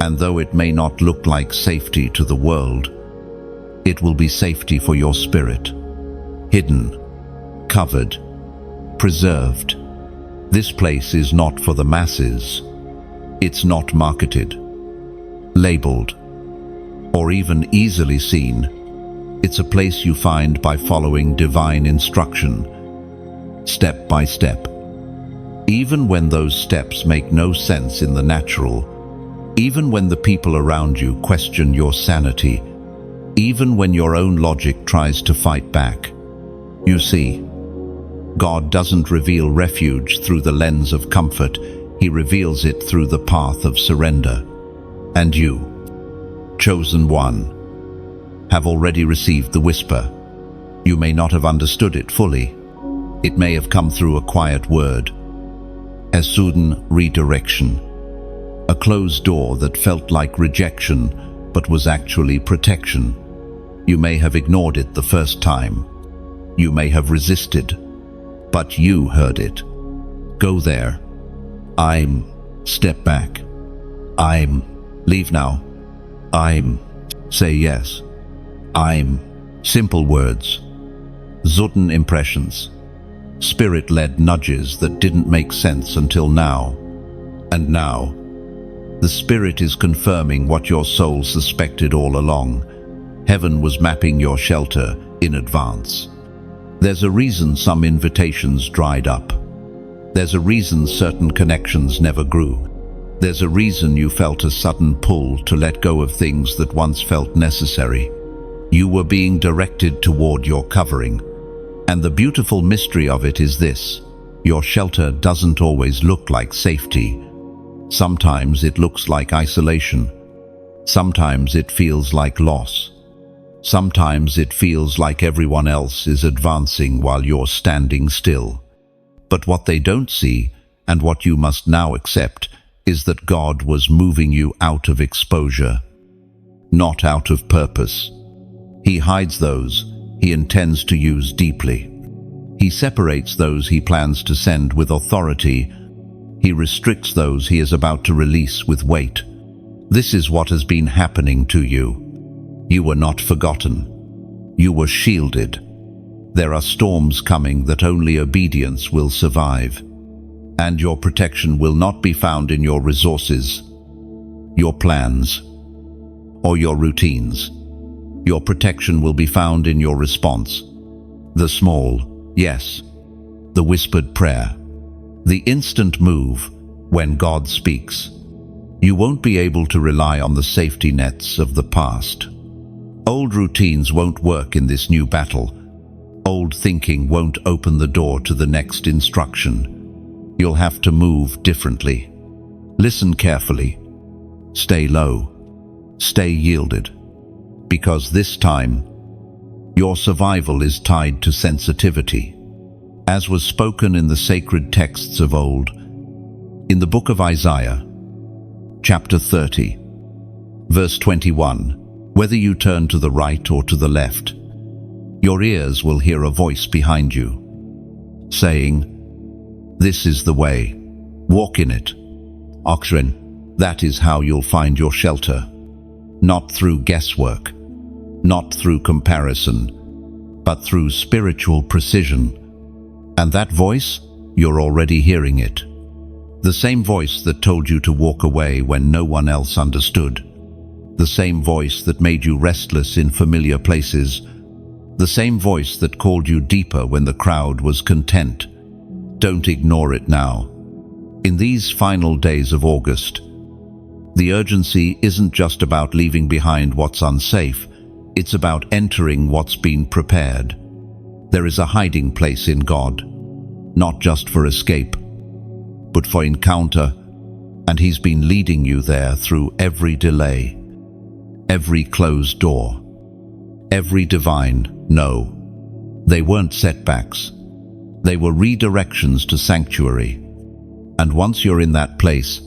And though it may not look like safety to the world, it will be safety for your spirit. Hidden, covered, preserved. This place is not for the masses. It's not marketed, labeled, or even easily seen. It's a place you find by following divine instruction, step by step. Even when those steps make no sense in the natural, even when the people around you question your sanity, even when your own logic tries to fight back. You see, God doesn't reveal refuge through the lens of comfort. He reveals it through the path of surrender. And you, chosen one, have already received the whisper. You may not have understood it fully. It may have come through a quiet word, a sudden redirection, a closed door that felt like rejection but was actually protection. You may have ignored it the first time. You may have resisted, but you heard it. Go there. Step back. Leave now. Say yes. Simple words. Sudden impressions. Spirit-led nudges that didn't make sense until now. And now, the Spirit is confirming what your soul suspected all along. Heaven was mapping your shelter in advance. There's a reason some invitations dried up. There's a reason certain connections never grew. There's a reason you felt a sudden pull to let go of things that once felt necessary. You were being directed toward your covering. And the beautiful mystery of it is this: your shelter doesn't always look like safety. Sometimes it looks like isolation. Sometimes it feels like loss. Sometimes it feels like everyone else is advancing while you're standing still. But what they don't see, and what you must now accept, is that God was moving you out of exposure, not out of purpose. He hides those He intends to use deeply. He separates those He plans to send with authority. He restricts those He is about to release with weight. This is what has been happening to you. You were not forgotten. You were shielded. There are storms coming that only obedience will survive. And your protection will not be found in your resources, your plans, or your routines. Your protection will be found in your response. The small yes, the whispered prayer, the instant move when God speaks. You won't be able to rely on the safety nets of the past. Old routines won't work in this new battle. Old thinking won't open the door to the next instruction. You'll have to move differently. Listen carefully. Stay low. Stay yielded. Because this time, your survival is tied to sensitivity. As was spoken in the sacred texts of old, in the book of Isaiah, chapter 30, verse 21, whether you turn to the right or to the left, your ears will hear a voice behind you, saying, "This is the way, walk in it." Oxygen, that is how you'll find your shelter. Not through guesswork, not through comparison, but through spiritual precision. And that voice, you're already hearing it. The same voice that told you to walk away when no one else understood. The same voice that made you restless in familiar places. The same voice that called you deeper when the crowd was content. Don't ignore it now. In these final days of August, the urgency isn't just about leaving behind what's unsafe. It's about entering what's been prepared. There is a hiding place in God, not just for escape, but for encounter, and He's been leading you there through every delay, every closed door, every divine no. They weren't setbacks. They were redirections to sanctuary. And once you're in that place,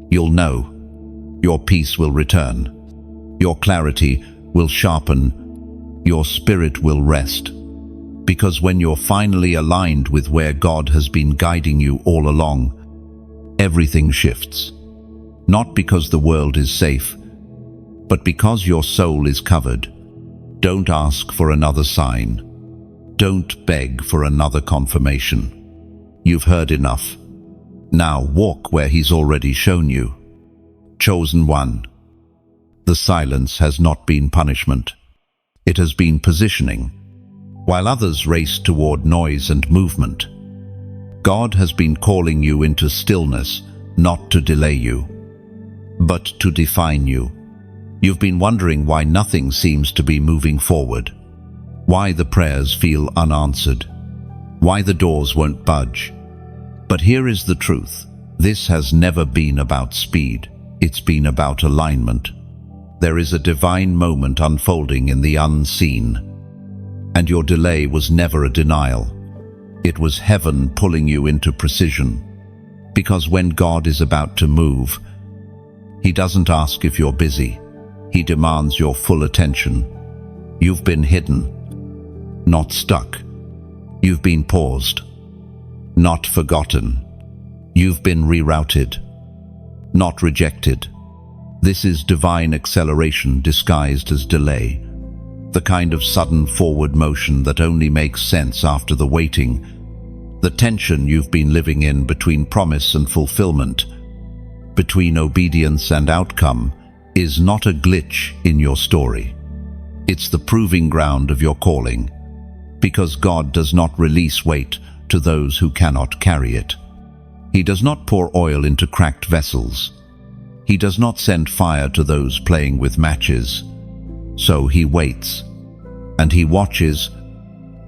you'll know. Your peace will return. Your clarity will sharpen. Your spirit will rest. Because when you're finally aligned with where God has been guiding you all along, everything shifts. Not because the world is safe, but because your soul is covered. Don't ask for another sign. Don't beg for another confirmation. You've heard enough. Now walk where He's already shown you. Chosen one. The silence has not been punishment. It has been positioning. While others race toward noise and movement, God has been calling you into stillness, not to delay you, but to define you. You've been wondering why nothing seems to be moving forward, why the prayers feel unanswered, why the doors won't budge. But here is the truth. This has never been about speed. It's been about alignment. There is a divine moment unfolding in the unseen. And your delay was never a denial. It was heaven pulling you into precision. Because when God is about to move, He doesn't ask if you're busy. He demands your full attention. You've been hidden, not stuck. You've been paused, not forgotten. You've been rerouted, not rejected. This is divine acceleration disguised as delay. The kind of sudden forward motion that only makes sense after the waiting. The tension you've been living in between promise and fulfillment, between obedience and outcome, is not a glitch in your story. It's the proving ground of your calling, because God does not release weight to those who cannot carry it. He does not pour oil into cracked vessels. He does not send fire to those playing with matches. So He waits, and He watches,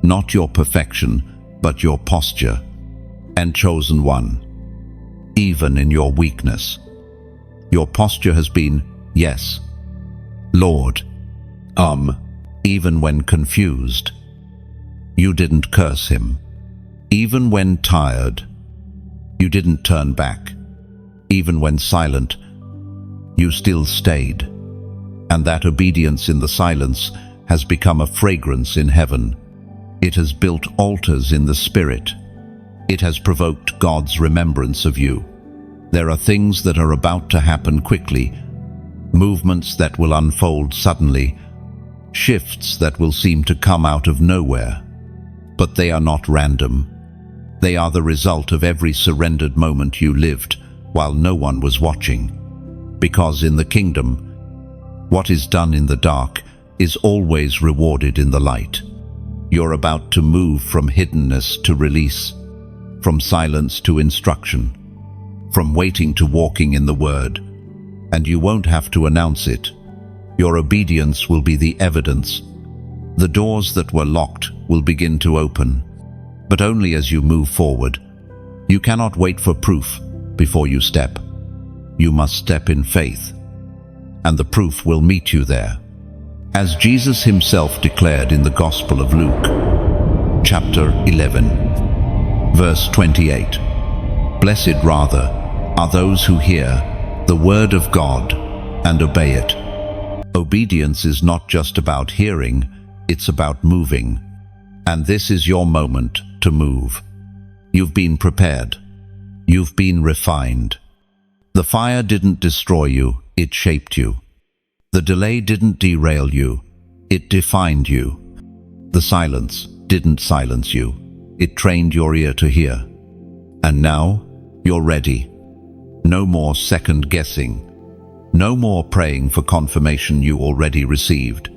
not your perfection, but your posture. And chosen one, even in your weakness, your posture has been, yes, Lord, even when confused. You didn't curse Him. Even when tired, you didn't turn back. Even when silent, you still stayed. And that obedience in the silence has become a fragrance in heaven. It has built altars in the Spirit. It has provoked God's remembrance of you. There are things that are about to happen quickly, movements that will unfold suddenly, shifts that will seem to come out of nowhere. But they are not random. They are the result of every surrendered moment you lived while no one was watching. Because in the kingdom, what is done in the dark is always rewarded in the light. You're about to move from hiddenness to release, from silence to instruction, from waiting to walking in the Word. And you won't have to announce it. Your obedience will be the evidence. The doors that were locked will begin to open, but only as you move forward. You cannot wait for proof before you step. You must step in faith, and the proof will meet you there. As Jesus Himself declared in the Gospel of Luke, chapter 11, verse 28, "Blessed rather are those who hear the word of God and obey it." Obedience is not just about hearing, it's about moving. And this is your moment to move. You've been prepared. You've been refined. The fire didn't destroy you, it shaped you. The delay didn't derail you, it defined you. The silence didn't silence you, it trained your ear to hear. And now, you're ready. No more second guessing. No more praying for confirmation you already received.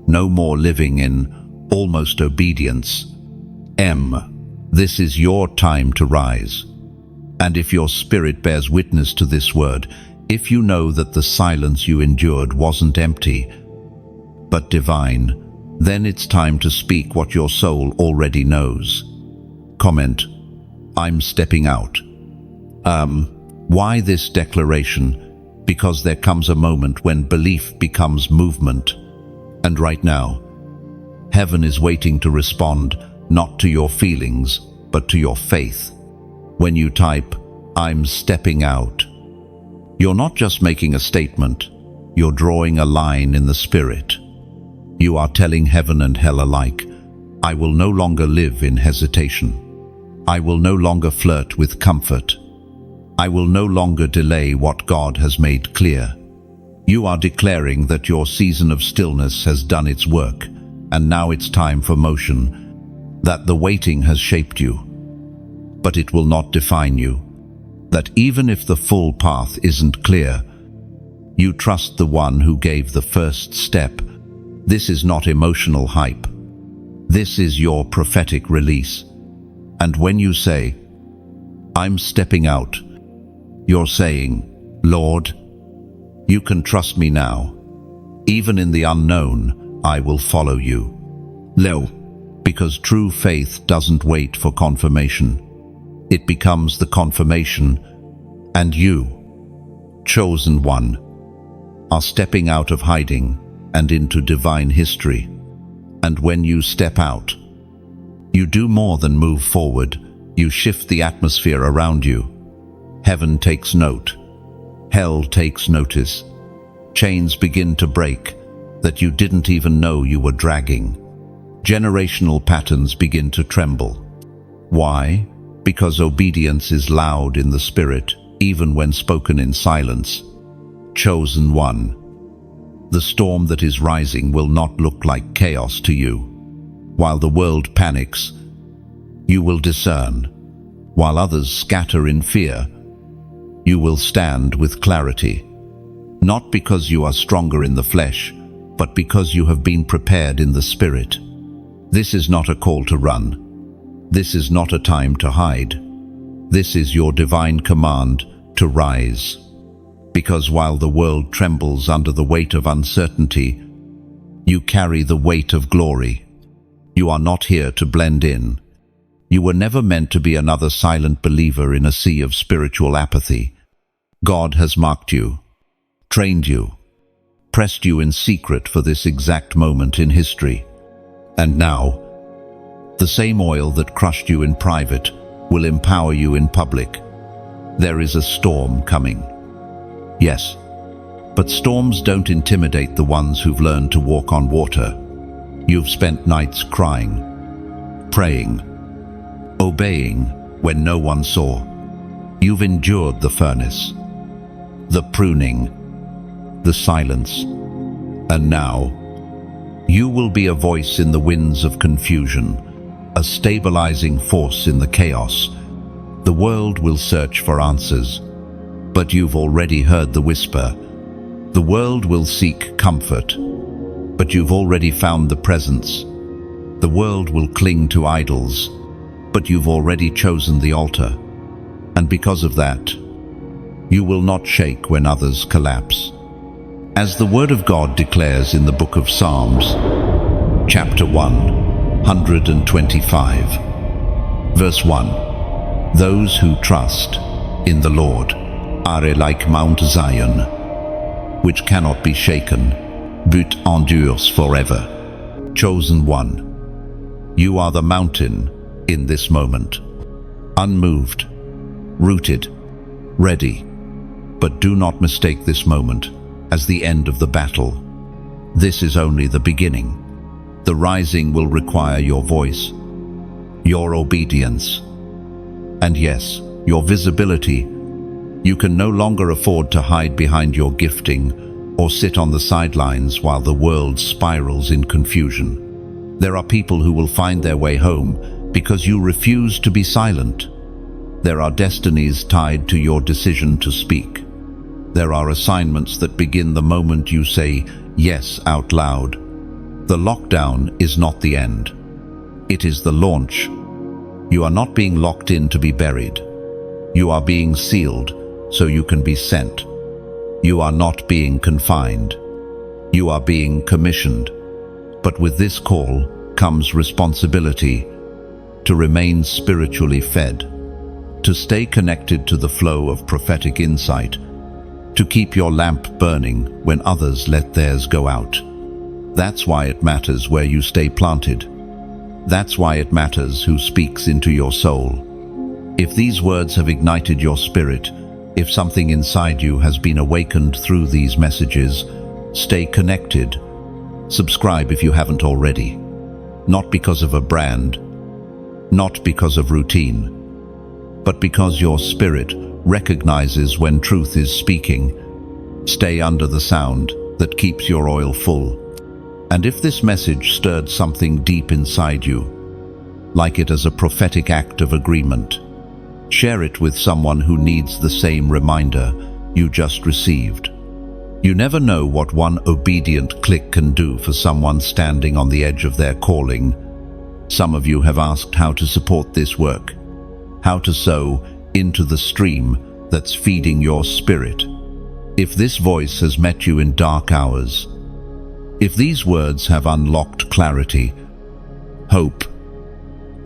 No more living in almost obedience. This is your time to rise. And if your spirit bears witness to this word, if you know that the silence you endured wasn't empty, but divine, then it's time to speak what your soul already knows. Comment, "I'm stepping out." Why this declaration? Because there comes a moment when belief becomes movement. And right now, heaven is waiting to respond, not to your feelings, but to your faith. When you type, "I'm stepping out," You're not just making a statement, you're drawing a line in the spirit. You are telling heaven and hell alike, I will no longer live in hesitation. I will no longer flirt with comfort. I will no longer delay what God has made clear. You are declaring that your season of stillness has done its work, and now it's time for motion, that the waiting has shaped you, but it will not define you, that even if the full path isn't clear, you trust the one who gave the first step. This is not emotional hype. This is your prophetic release. And when you say, I'm stepping out, you're saying, Lord, you can trust me now. Even in the unknown, I will follow you. Because true faith doesn't wait for confirmation. It becomes the confirmation, and you, chosen one, are stepping out of hiding and into divine history. And when you step out, you do more than move forward, you shift the atmosphere around you. Heaven takes note. Hell takes notice. Chains begin to break that you didn't even know you were dragging. Generational patterns begin to tremble. Why? Because obedience is loud in the spirit, even when spoken in silence. Chosen one. The storm that is rising will not look like chaos to you. While the world panics, you will discern. While others scatter in fear, you will stand with clarity. Not because you are stronger in the flesh, but because you have been prepared in the spirit. This is not a call to run. This is not a time to hide. This is your divine command to rise. Because while the world trembles under the weight of uncertainty, you carry the weight of glory. You are not here to blend in. You were never meant to be another silent believer in a sea of spiritual apathy. God has marked you, trained you, pressed you in secret for this exact moment in history. And now, the same oil that crushed you in private will empower you in public. There is a storm coming. Yes, but storms don't intimidate the ones who've learned to walk on water. You've spent nights crying, praying, obeying when no one saw. You've endured the furnace, the pruning, the silence, and now you will be a voice in the winds of confusion, a stabilizing force in the chaos. The world will search for answers, but you've already heard the whisper. The world will seek comfort, but you've already found the presence. The world will cling to idols, but you've already chosen the altar. And because of that, you will not shake when others collapse. As the Word of God declares in the book of Psalms, chapter 125, verse 1, those who trust in the Lord are like Mount Zion, which cannot be shaken, but endures forever. Chosen one, you are the mountain in this moment, unmoved, rooted, ready. But do not mistake this moment as the end of the battle. This is only the beginning. The rising will require your voice, your obedience, and yes, your visibility. You can no longer afford to hide behind your gifting or sit on the sidelines while the world spirals in confusion. There are people who will find their way home because you refuse to be silent. There are destinies tied to your decision to speak. There are assignments that begin the moment you say yes out loud. The lockdown is not the end. It is the launch. You are not being locked in to be buried. You are being sealed so you can be sent. You are not being confined. You are being commissioned. But with this call comes responsibility to remain spiritually fed, to stay connected to the flow of prophetic insight, to keep your lamp burning when others let theirs go out. That's why it matters where you stay planted. That's why it matters who speaks into your soul. If these words have ignited your spirit, If something inside you has been awakened through these messages, stay connected. Subscribe if you haven't already. Not because of a brand, not because of routine, but because your spirit recognizes when truth is speaking. Stay under the sound that keeps your oil full. And if this message stirred something deep inside you, like it as a prophetic act of agreement, share it with someone who needs the same reminder you just received. You never know what one obedient click can do for someone standing on the edge of their calling. Some of you have asked how to support this work, how to sow into the stream that's feeding your spirit. If this voice has met you in dark hours, if these words have unlocked clarity, hope,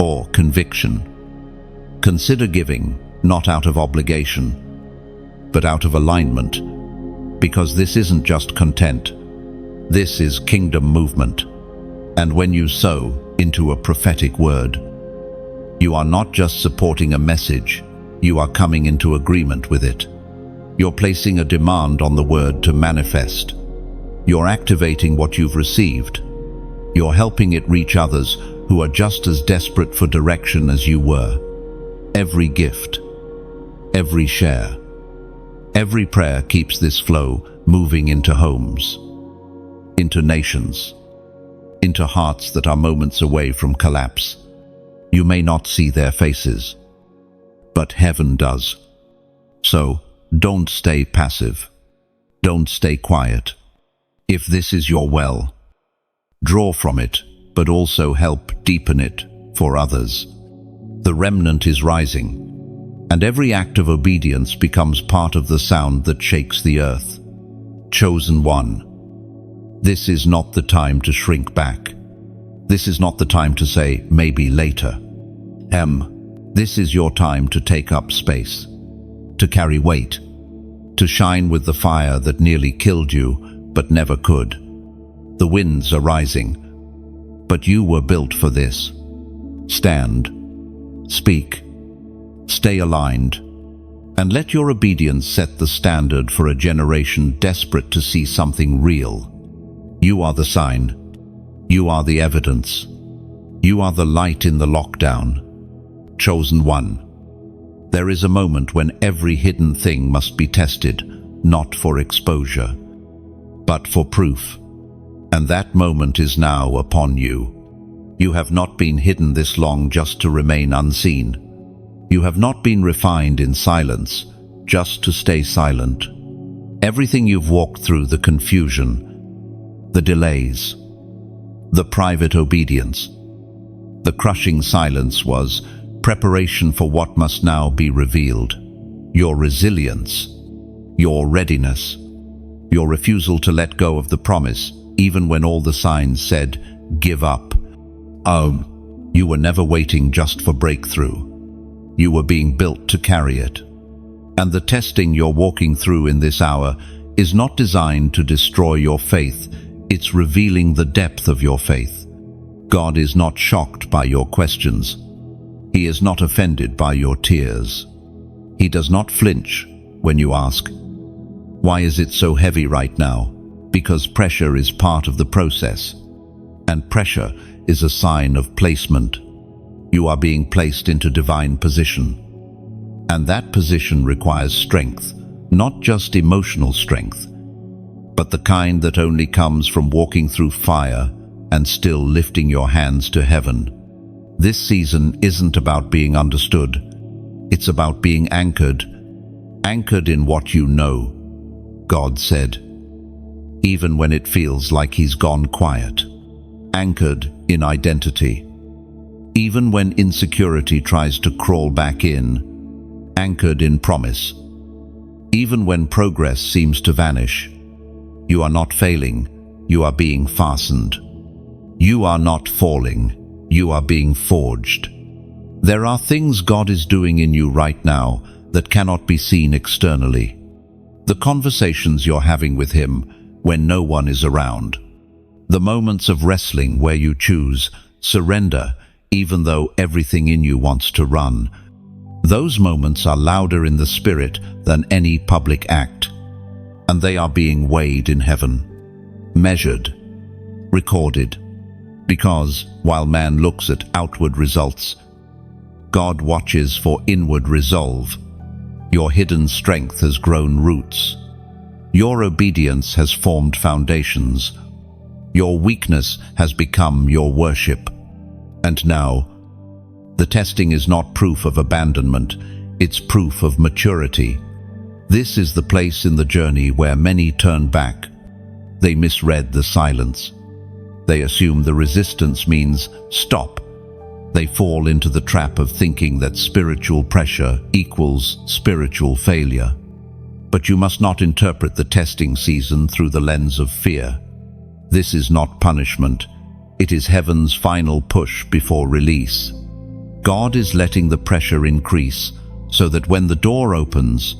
or conviction, consider giving, not out of obligation, but out of alignment, because this isn't just content. This is kingdom movement. And when you sow into a prophetic word, you are not just supporting a message, you are coming into agreement with it. You're placing a demand on the word to manifest. You're activating what you've received. You're helping it reach others who are just as desperate for direction as you were. Every gift, every share, every prayer keeps this flow moving into homes, into nations, into hearts that are moments away from collapse. You may not see their faces, but heaven does. So, don't stay passive. Don't stay quiet. If this is your well, draw from it, but also help deepen it for others. The remnant is rising, and every act of obedience becomes part of the sound that shakes the earth. Chosen one. This is not the time to shrink back. This is not the time to say, maybe later. This is your time to take up space, to carry weight, to shine with the fire that nearly killed you, but never could. The winds are rising, but you were built for this. Stand, speak, stay aligned, and let your obedience set the standard for a generation desperate to see something real. You are the sign. You are the evidence. You are the light in the lockdown. Chosen one. There is a moment when every hidden thing must be tested, not for exposure, but for proof. And that moment is now upon you. You have not been hidden this long just to remain unseen. You have not been refined in silence, just to stay silent. Everything you've walked through, the confusion, the delays, the private obedience, the crushing silence, was preparation for what must now be revealed. Your resilience, your readiness, your refusal to let go of the promise, even when all the signs said, give up. You were never waiting just for breakthrough. You were being built to carry it. And the testing you're walking through in this hour is not designed to destroy your faith. It's revealing the depth of your faith. God is not shocked by your questions. He is not offended by your tears. He does not flinch when you ask, why is it so heavy right now? Because pressure is part of the process. And pressure is a sign of placement. You are being placed into divine position. And that position requires strength, not just emotional strength, but the kind that only comes from walking through fire and still lifting your hands to heaven. This season isn't about being understood. It's about being anchored. Anchored in what you know. God said, even when it feels like He's gone quiet. Anchored in identity. Even when insecurity tries to crawl back in. Anchored in promise. Even when progress seems to vanish. You are not failing. You are being fastened. You are not falling. You are being forged. There are things God is doing in you right now that cannot be seen externally. The conversations you're having with Him when no one is around. The moments of wrestling where you choose surrender even though everything in you wants to run. Those moments are louder in the spirit than any public act, and they are being weighed in heaven, measured, recorded, because while man looks at outward results, God watches for inward resolve. Your hidden strength has grown roots. Your obedience has formed foundations. Your weakness has become your worship. And now, the testing is not proof of abandonment, it's proof of maturity. This is the place in the journey where many turn back. They misread the silence. They assume the resistance means stop. They fall into the trap of thinking that spiritual pressure equals spiritual failure. But you must not interpret the testing season through the lens of fear. This is not punishment. It is heaven's final push before release. God is letting the pressure increase so that when the door opens,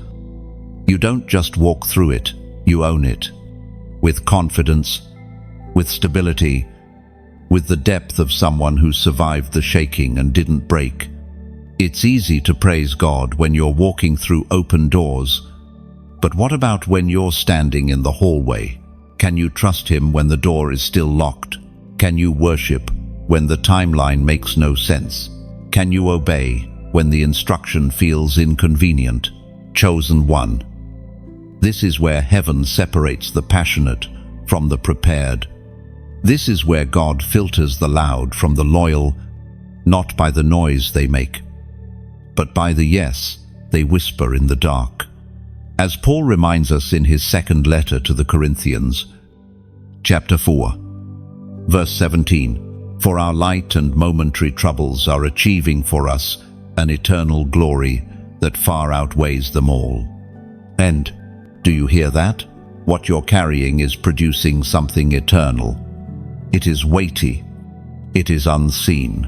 you don't just walk through it, you own it. With confidence, with stability, with the depth of someone who survived the shaking and didn't break. It's easy to praise God when you're walking through open doors, but what about when you're standing in the hallway? Can you trust Him when the door is still locked? Can you worship when the timeline makes no sense? Can you obey when the instruction feels inconvenient? Chosen one. This is where heaven separates the passionate from the prepared. This is where God filters the loud from the loyal, not by the noise they make, but by the yes they whisper in the dark. As Paul reminds us in his second letter to the Corinthians, chapter 4, verse 17, "For our light and momentary troubles are achieving for us an eternal glory that far outweighs them all." And, do you hear that? What you're carrying is producing something eternal. It is weighty. It is unseen.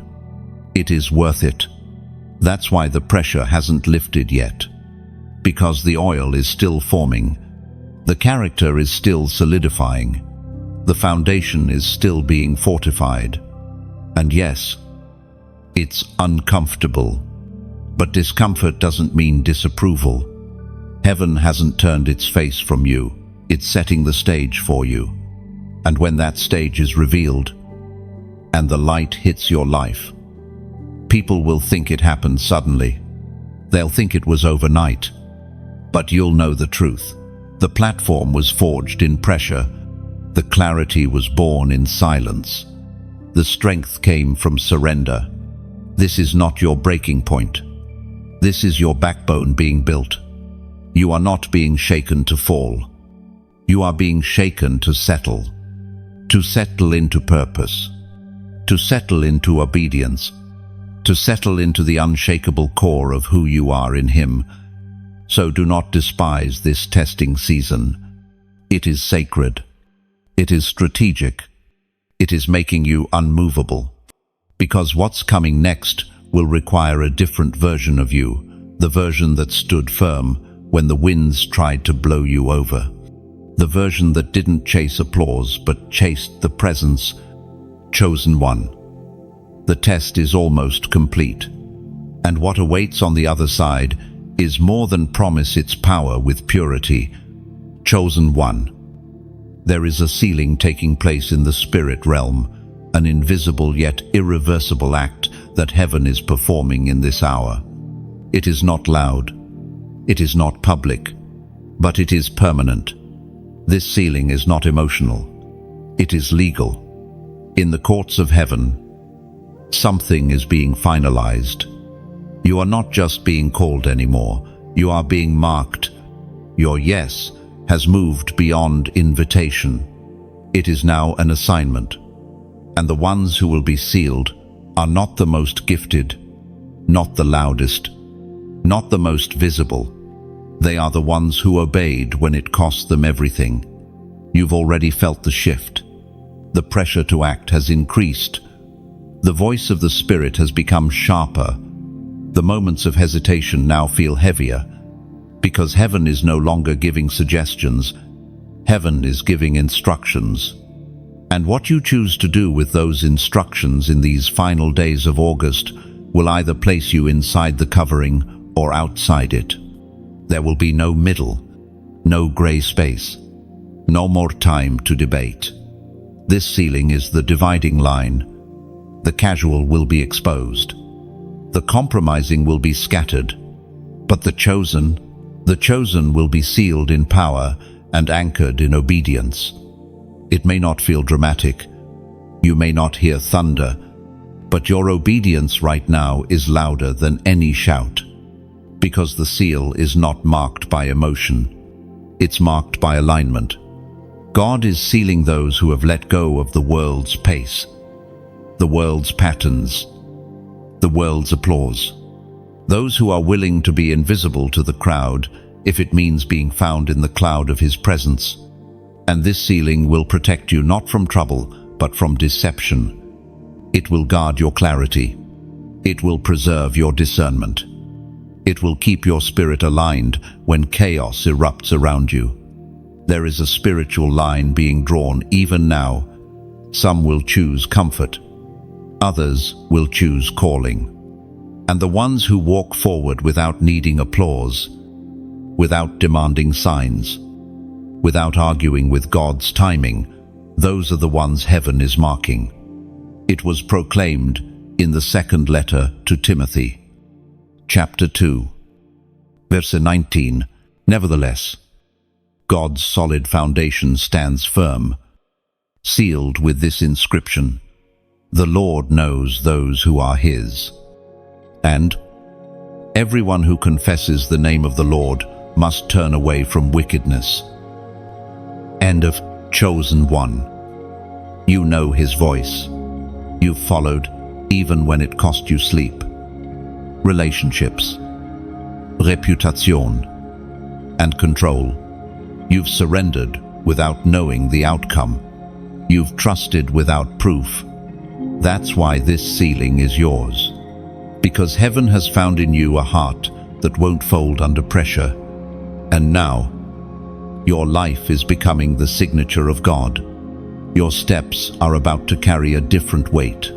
It is worth it. That's why the pressure hasn't lifted yet. Because the oil is still forming. The character is still solidifying. The foundation is still being fortified. And yes, it's uncomfortable. But discomfort doesn't mean disapproval. Heaven hasn't turned its face from you. It's setting the stage for you. And when that stage is revealed, and the light hits your life, people will think it happened suddenly. They'll think it was overnight. But you'll know the truth. The platform was forged in pressure. The clarity was born in silence. The strength came from surrender. This is not your breaking point. This is your backbone being built. You are not being shaken to fall. You are being shaken to settle into purpose, to settle into obedience, to settle into the unshakable core of who you are in Him. So do not despise this testing season. It is sacred. It is strategic. It is making you unmovable. Because what's coming next will require a different version of you, the version that stood firm when the winds tried to blow you over. The version that didn't chase applause but chased the presence. Chosen one. The test is almost complete. And what awaits on the other side is more than promise its power with purity. Chosen one. There is a sealing taking place in the spirit realm, an invisible yet irreversible act that heaven is performing in this hour. It is not loud. It is not public. But it is permanent. This sealing is not emotional. It is legal. In the courts of heaven, something is being finalized. You are not just being called anymore. You are being marked. Your yes has moved beyond invitation. It is now an assignment. And the ones who will be sealed are not the most gifted, not the loudest, not the most visible. They are the ones who obeyed when it cost them everything. You've already felt the shift. The pressure to act has increased. The voice of the Spirit has become sharper. The moments of hesitation now feel heavier, because heaven is no longer giving suggestions. Heaven is giving instructions. And what you choose to do with those instructions in these final days of August will either place you inside the covering or outside it. There will be no middle, no gray space, no more time to debate. This sealing is the dividing line. The casual will be exposed. The compromising will be scattered. But the chosen will be sealed in power and anchored in obedience. It may not feel dramatic. You may not hear thunder, but your obedience right now is louder than any shout, because the seal is not marked by emotion. It's marked by alignment. God is sealing those who have let go of the world's pace, the world's patterns, the world's applause. Those who are willing to be invisible to the crowd, if it means being found in the cloud of His presence. And this sealing will protect you not from trouble, but from deception. It will guard your clarity. It will preserve your discernment. It will keep your spirit aligned when chaos erupts around you. There is a spiritual line being drawn even now. Some will choose comfort. Others will choose calling. And the ones who walk forward without needing applause, without demanding signs, without arguing with God's timing, those are the ones heaven is marking. It was proclaimed in the second letter to Timothy, chapter 2, verse 19. Nevertheless, God's solid foundation stands firm, sealed with this inscription: the Lord knows those who are His. And everyone who confesses the name of the Lord must turn away from wickedness. End of Chosen One. You know His voice. You've followed even when it cost you sleep. Relationships, reputation, and control. You've surrendered without knowing the outcome. You've trusted without proof. That's why this sealing is yours. Because heaven has found in you a heart that won't fold under pressure. And now, your life is becoming the signature of God. Your steps are about to carry a different weight.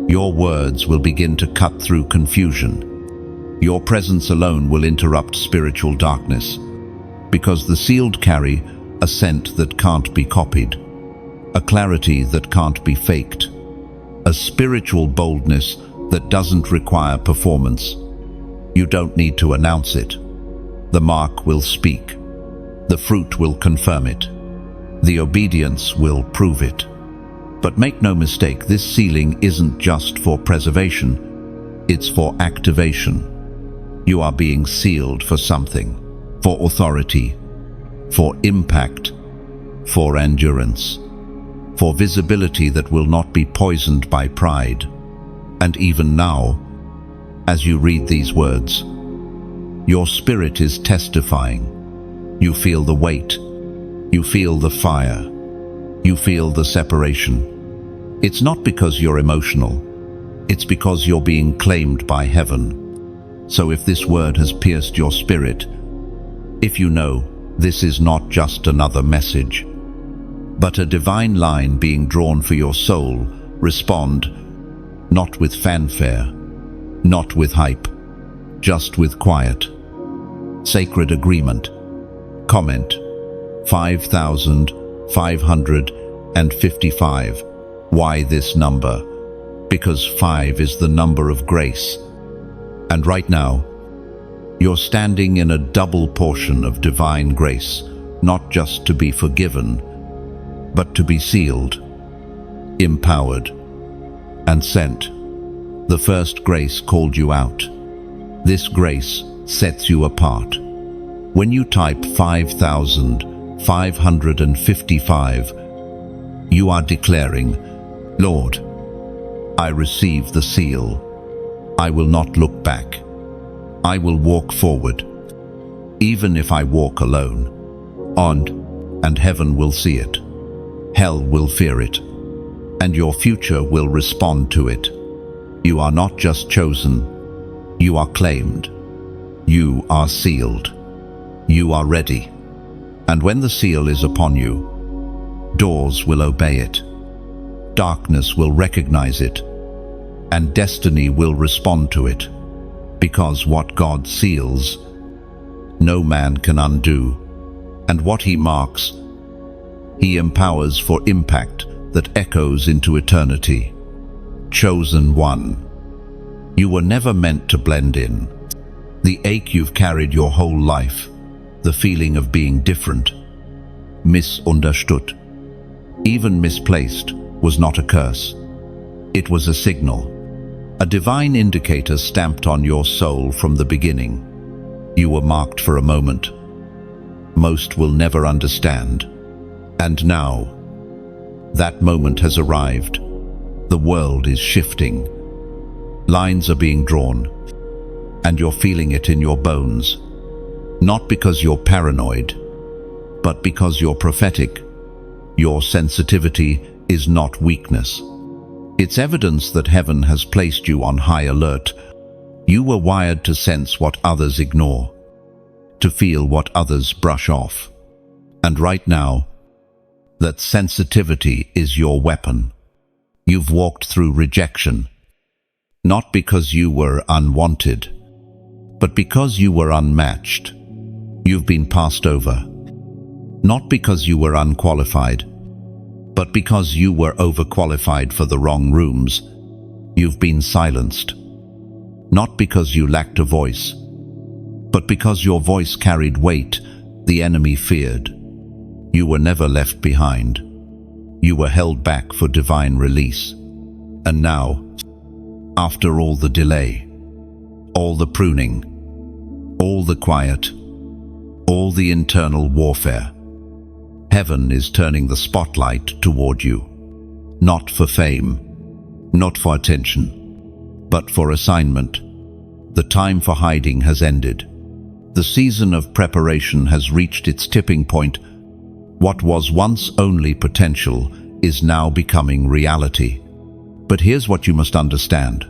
Your words will begin to cut through confusion. Your presence alone will interrupt spiritual darkness. Because the sealed carry a scent that can't be copied, a clarity that can't be faked, a spiritual boldness that doesn't require performance. You don't need to announce it. The mark will speak. The fruit will confirm it. The obedience will prove it. But make no mistake, this sealing isn't just for preservation, it's for activation. You are being sealed for something, for authority, for impact, for endurance, for visibility that will not be poisoned by pride. And even now, as you read these words, your spirit is testifying. You feel the weight. You feel the fire. You feel the separation. It's not because you're emotional. It's because you're being claimed by heaven. So if this word has pierced your spirit, if you know this is not just another message, but a divine line being drawn for your soul, respond, not with fanfare, not with hype, just with quiet. Sacred agreement. Comment 5,555. Why this number? Because 5 is the number of grace. And right now, you're standing in a double portion of divine grace, not just to be forgiven, but to be sealed, empowered, and sent. The first grace called you out. This grace sets you apart. When you type 5,555, you are declaring, Lord, I receive the seal. I will not look back. I will walk forward, even if I walk alone. And heaven will see it. Hell will fear it. And your future will respond to it. You are not just chosen. You are claimed. You are sealed. You are ready. And when the seal is upon you, doors will obey it. Darkness will recognize it. And destiny will respond to it. because what God seals, no man can undo, and what he marks, he empowers for impact that echoes into eternity. Chosen one. You were never meant to blend in. The ache you've carried your whole life, the feeling of being different, misunderstood, even misplaced, was not a curse. It was a signal, a divine indicator stamped on your soul from the beginning. You were marked for a moment. Most will never understand. And now, that moment has arrived. The world is shifting. Lines are being drawn, and you're feeling it in your bones. Not because you're paranoid, but because you're prophetic. Your sensitivity is not weakness. It's evidence that heaven has placed you on high alert. You were wired to sense what others ignore, to feel what others brush off. And right now, that sensitivity is your weapon. You've walked through rejection, not because you were unwanted, but because you were unmatched. You've been passed over, not because you were unqualified, but because you were overqualified for the wrong rooms. You've been silenced, not because you lacked a voice, but because your voice carried weight the enemy feared. You were never left behind. You were held back for divine release. And now, after all the delay, all the pruning, all the quiet, all the internal warfare, heaven is turning the spotlight toward you. Not for fame, not for attention, but for assignment. The time for hiding has ended. The season of preparation has reached its tipping point. What was once only potential is now becoming reality. But here's what you must understand.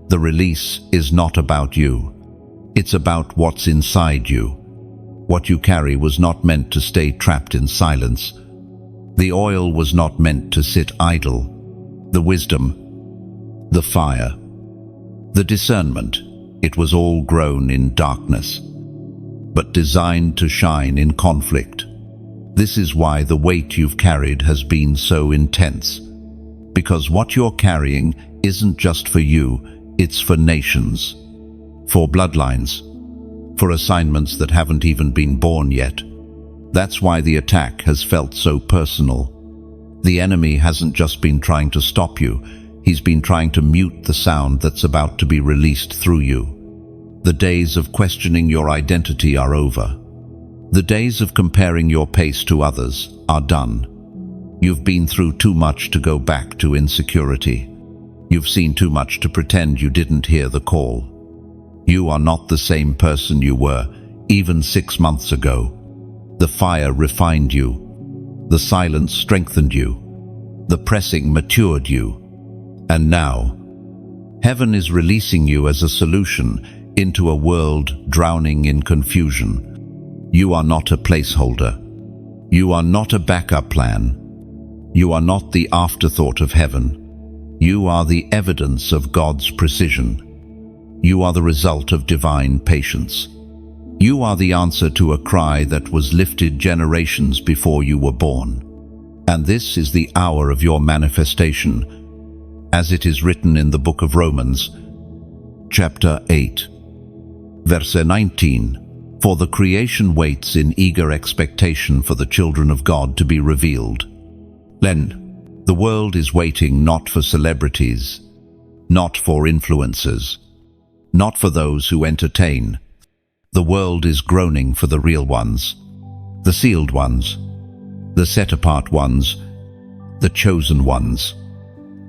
The release is not about you. It's about what's inside you. What you carry was not meant to stay trapped in silence. The oil was not meant to sit idle. The wisdom, the fire, the discernment, it was all grown in darkness, but designed to shine in conflict. This is why the weight you've carried has been so intense. Because what you're carrying isn't just for you, it's for nations, for bloodlines, for assignments that haven't even been born yet. That's why the attack has felt so personal. The enemy hasn't just been trying to stop you, he's been trying to mute the sound that's about to be released through you. The days of questioning your identity are over. The days of comparing your pace to others are done. You've been through too much to go back to insecurity. You've seen too much to pretend you didn't hear the call. You are not the same person you were, even 6 months ago. The fire refined you. The silence strengthened you. The pressing matured you. And now, heaven is releasing you as a solution into a world drowning in confusion. You are not a placeholder. You are not a backup plan. You are not the afterthought of heaven. You are the evidence of God's precision. You are the result of divine patience. You are the answer to a cry that was lifted generations before you were born. And this is the hour of your manifestation, as it is written in the book of Romans, chapter 8, verse 19. For the creation waits in eager expectation for the children of God to be revealed. The world is waiting not for celebrities, not for influencers, not for those who entertain. The world is groaning for the real ones, the sealed ones, the set-apart ones, the chosen ones.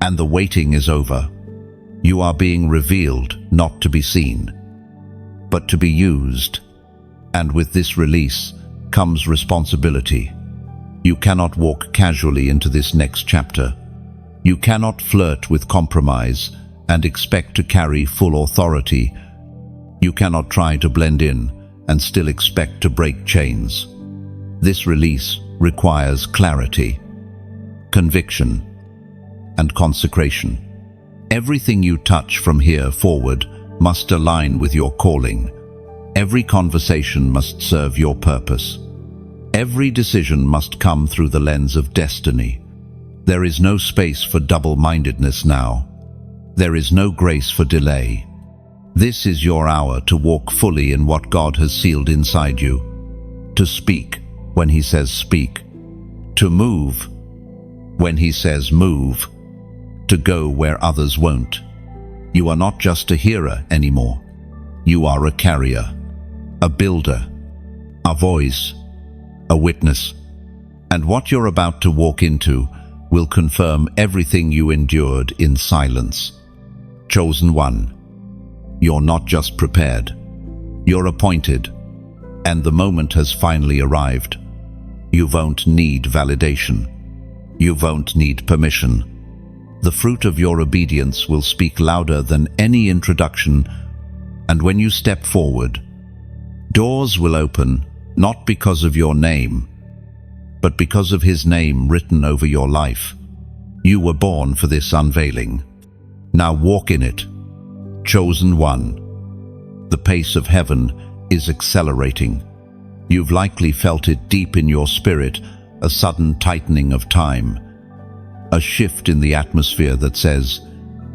And the waiting is over. You are being revealed not to be seen, but to be used. And with this release comes responsibility. You cannot walk casually into this next chapter. You cannot flirt with compromise and expect to carry full authority. You cannot try to blend in and still expect to break chains. This release requires clarity, conviction, and consecration. Everything you touch from here forward must align with your calling. Every conversation must serve your purpose. Every decision must come through the lens of destiny. There is no space for double-mindedness now. There is no grace for delay. This is your hour to walk fully in what God has sealed inside you. To speak when He says speak. To move when He says move. To go where others won't. You are not just a hearer anymore. You are a carrier, a builder, a voice, a witness. And what you're about to walk into will confirm everything you endured in silence. Chosen one. You're not just prepared. You're appointed. And the moment has finally arrived. You won't need validation. You won't need permission. The fruit of your obedience will speak louder than any introduction, and when you step forward, doors will open, not because of your name, but because of His name written over your life. You were born for this unveiling. Now walk in it. Chosen one. The pace of heaven is accelerating. You've likely felt it deep in your spirit, a sudden tightening of time. A shift in the atmosphere that says,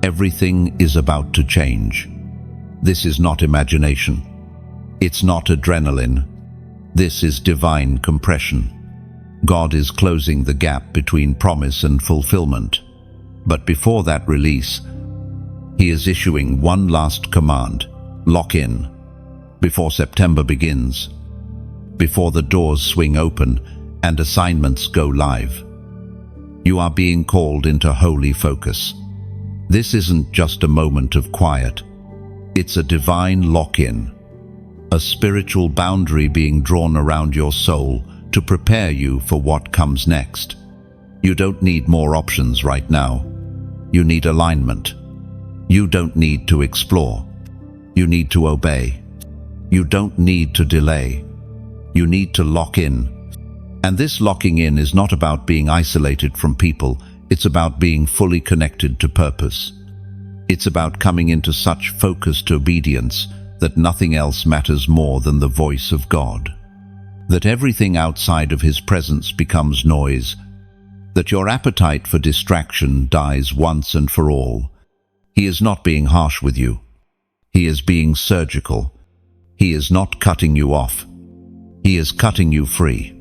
everything is about to change. This is not imagination. It's not adrenaline. This is divine compression. God is closing the gap between promise and fulfillment. But before that release, He is issuing one last command. Lock in. Before September begins. Before the doors swing open and assignments go live. You are being called into holy focus. This isn't just a moment of quiet. It's a divine lock-in, a spiritual boundary being drawn around your soul to prepare you for what comes next. You don't need more options right now. You need alignment. You don't need to explore. You need to obey. You don't need to delay. You need to lock in. And this locking in is not about being isolated from people. It's about being fully connected to purpose. It's about coming into such focused obedience that nothing else matters more than the voice of God. That everything outside of His presence becomes noise. That your appetite for distraction dies once and for all. He is not being harsh with you. He is being surgical. He is not cutting you off. He is cutting you free.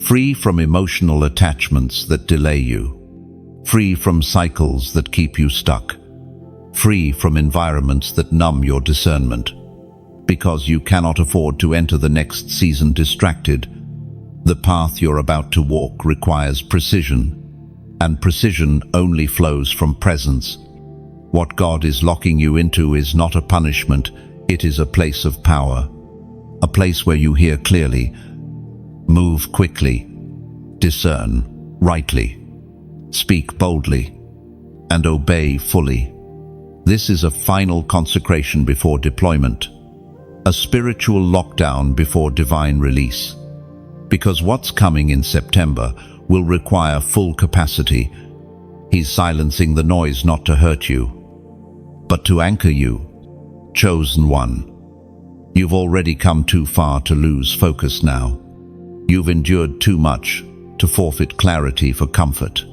Free from emotional attachments that delay you. Free from cycles that keep you stuck. Free from environments that numb your discernment. Because you cannot afford to enter the next season distracted. The path you're about to walk requires precision, and precision only flows from presence. What God is locking you into is not a punishment, it is a place of power. A place where you hear clearly, move quickly, discern rightly, speak boldly, and obey fully. This is a final consecration before deployment, a spiritual lockdown before divine release. Because what's coming in September will require full capacity. He's silencing the noise not to hurt you, but to anchor you. Chosen one. You've already come too far to lose focus now. You've endured too much to forfeit clarity for comfort.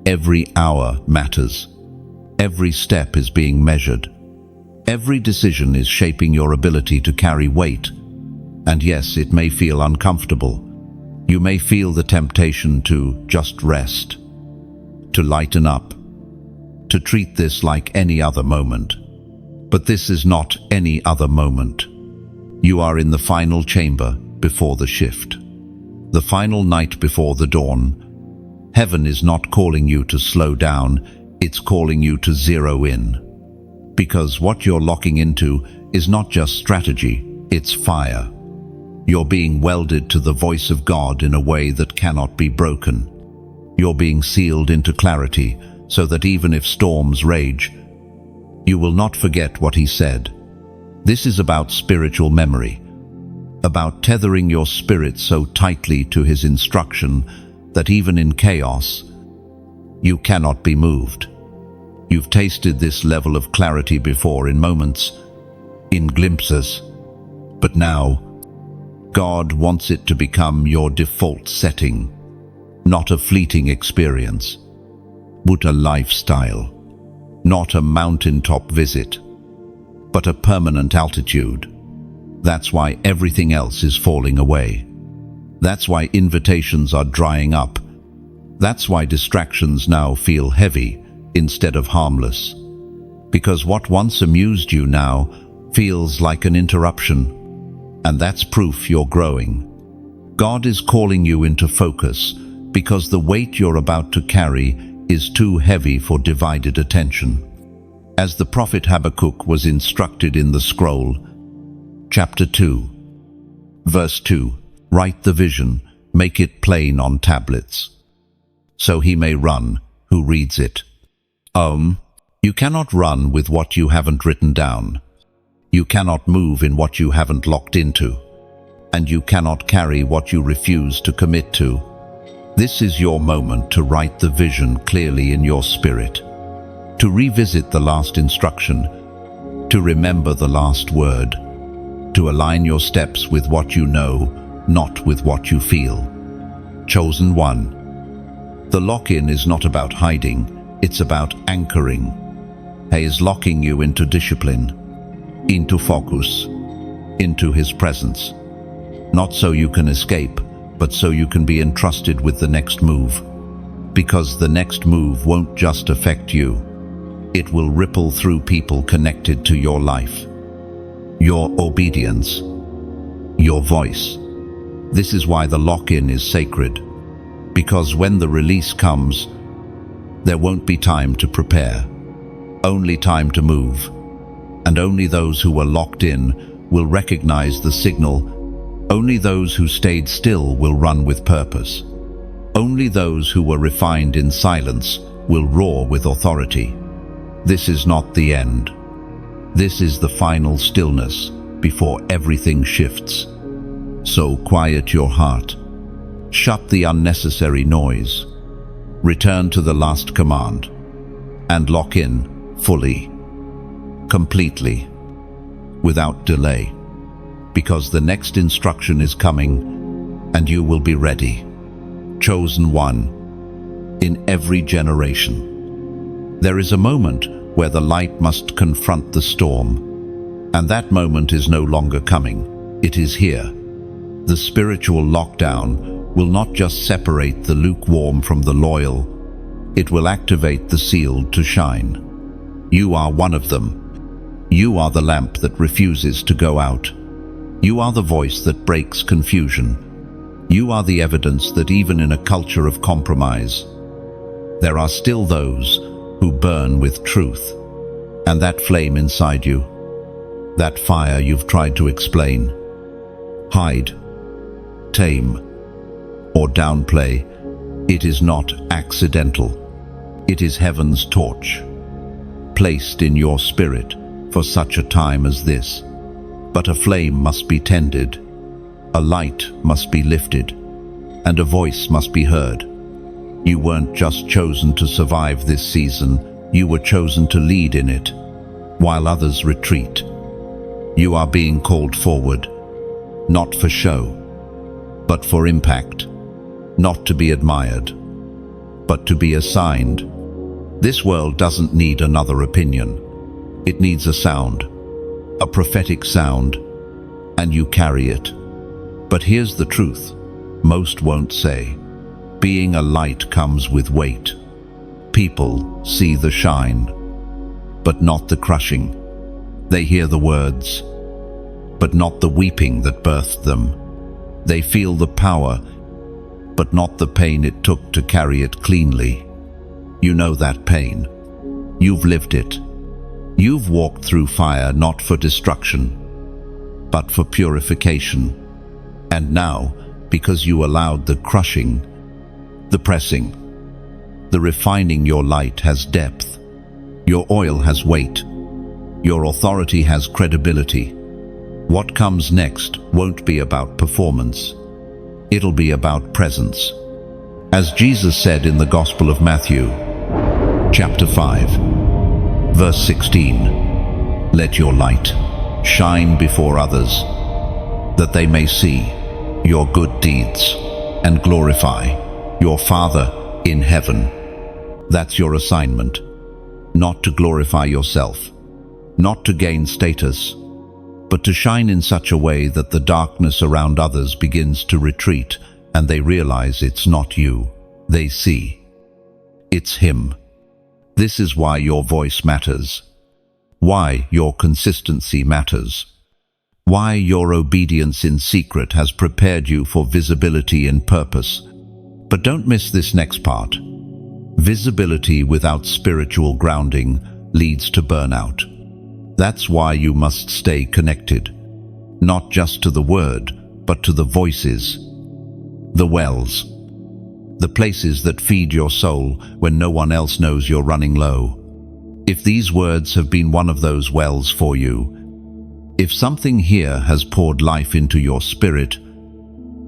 Every hour matters. Every step is being measured. Every decision is shaping your ability to carry weight. And yes, it may feel uncomfortable. You may feel the temptation to just rest, to lighten up, to treat this like any other moment. But this is not any other moment. You are in the final chamber before the shift. The final night before the dawn. Heaven is not calling you to slow down, it's calling you to zero in. Because what you're locking into is not just strategy, it's fire. You're being welded to the voice of God in a way that cannot be broken. You're being sealed into clarity so that even if storms rage, you will not forget what He said. This is about spiritual memory, about tethering your spirit so tightly to His instruction that even in chaos, you cannot be moved. You've tasted this level of clarity before in moments in glimpses. But now, God wants it to become your default setting, not a fleeting experience, but a lifestyle, not a mountaintop visit, but a permanent altitude. That's why everything else is falling away. That's why invitations are drying up. That's why distractions now feel heavy instead of harmless. Because what once amused you now feels like an interruption. And that's proof you're growing. God is calling you into focus because the weight you're about to carry is too heavy for divided attention. As the prophet Habakkuk was instructed in the scroll, chapter 2, verse 2, write the vision, make it plain on tablets, so he may run who reads it. You cannot run with what you haven't written down. You cannot move in what you haven't locked into. And you cannot carry what you refuse to commit to. This is your moment to write the vision clearly in your spirit, to revisit the last instruction, to remember the last word, to align your steps with what you know, not with what you feel. Chosen one. The lock-in is not about hiding, it's about anchoring. He is locking you into discipline, into focus, into his presence. Not so you can escape, but so you can be entrusted with the next move. Because the next move won't just affect you. It will ripple through people connected to your life. Your obedience. Your voice. This is why the lock-in is sacred. Because when the release comes, there won't be time to prepare. Only time to move. And only those who were locked in will recognize the signal. Only those who stayed still will run with purpose. Only those who were refined in silence will roar with authority. This is not the end. This is the final stillness before everything shifts. So quiet your heart. Shut the unnecessary noise. Return to the last command. And lock in fully, completely, without delay. Because the next instruction is coming and you will be ready. Chosen one. In every generation, there is a moment where the light must confront the storm. And that moment is no longer coming. It is here. The spiritual lockdown will not just separate the lukewarm from the loyal. It will activate the sealed to shine. You are one of them. You are the lamp that refuses to go out. You are the voice that breaks confusion. You are the evidence that even in a culture of compromise, there are still those who burn with truth. And that flame inside you, that fire you've tried to explain, hide, tame, or downplay, it is not accidental. It is heaven's torch, placed in your spirit for such a time as this. But a flame must be tended, a light must be lifted, and a voice must be heard. You weren't just chosen to survive this season, you were chosen to lead in it, while others retreat. You are being called forward, not for show, but for impact, not to be admired, but to be assigned. This world doesn't need another opinion. It needs a sound, a prophetic sound, and you carry it. But here's the truth, most won't say. Being a light comes with weight. People see the shine, but not the crushing. They hear the words, but not the weeping that birthed them. They feel the power, but not the pain it took to carry it cleanly. You know that pain. You've lived it. You've walked through fire not for destruction, but for purification. And now, because you allowed the crushing, the pressing, the refining, your light has depth. Your oil has weight. Your authority has credibility. What comes next won't be about performance. It'll be about presence. As Jesus said in the Gospel of Matthew, chapter 5, verse 16, let your light Shine before others, that they may see your good deeds and glorify your Father in heaven. That's your assignment. Not to glorify yourself, not to gain status, but to shine in such a way that the darkness around others begins to retreat and they realize it's not you. They see it's Him. This is why your voice matters, why your consistency matters, why your obedience in secret has prepared you for visibility and purpose. But don't miss this next part. Visibility without spiritual grounding leads to burnout. That's why you must stay connected, not just to the Word, but to the voices, the wells, the places that feed your soul when no one else knows you're running low. If these words have been one of those wells for you, if something here has poured life into your spirit,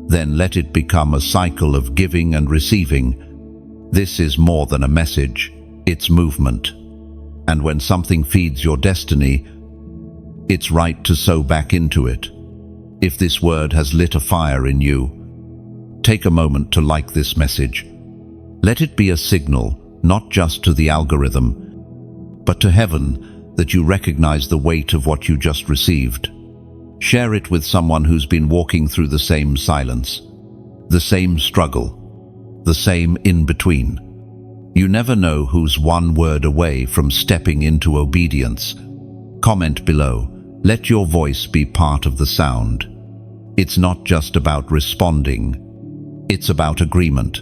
then let it become a cycle of giving and receiving. This is more than a message, it's movement. And when something feeds your destiny, it's right to sow back into it. If this word has lit a fire in you, take a moment to like this message. Let it be a signal, not just to the algorithm, but to heaven, that you recognize the weight of what you just received. Share it with someone who's been walking through the same silence, the same struggle, the same in-between. You never know who's one word away from stepping into obedience. Comment below. Let your voice be part of the sound. It's not just about responding. It's about agreement.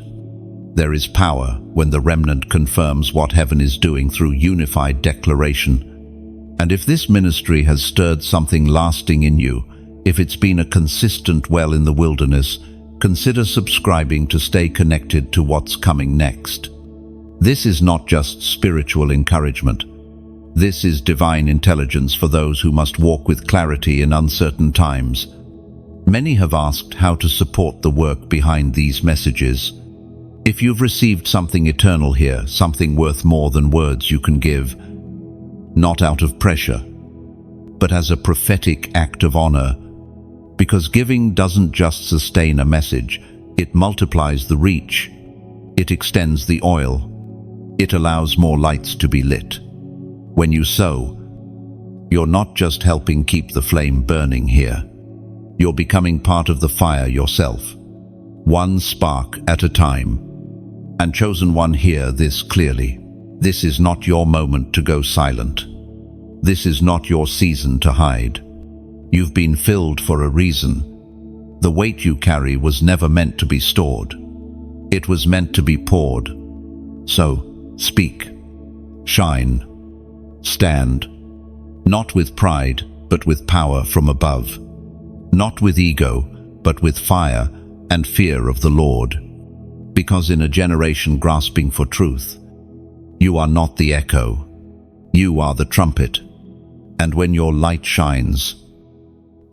There is power when the remnant confirms what heaven is doing through unified declaration. And if this ministry has stirred something lasting in you, if it's been a consistent well in the wilderness, consider subscribing to stay connected to what's coming next. This is not just spiritual encouragement. This is divine intelligence for those who must walk with clarity in uncertain times. Many have asked how to support the work behind these messages. If you've received something eternal here, something worth more than words you can give, not out of pressure, but as a prophetic act of honor, because giving doesn't just sustain a message, it multiplies the reach, it extends the oil, it allows more lights to be lit. When you sow, you're not just helping keep the flame burning here. You're becoming part of the fire yourself, one spark at a time. And chosen one, hear this clearly. This is not your moment to go silent. This is not your season to hide. You've been filled for a reason. The weight you carry was never meant to be stored. It was meant to be poured. So, speak, shine, stand, not with pride, but with power from above. Not with ego, but with fire and fear of the Lord. Because in a generation grasping for truth, you are not the echo, you are the trumpet. And when your light shines,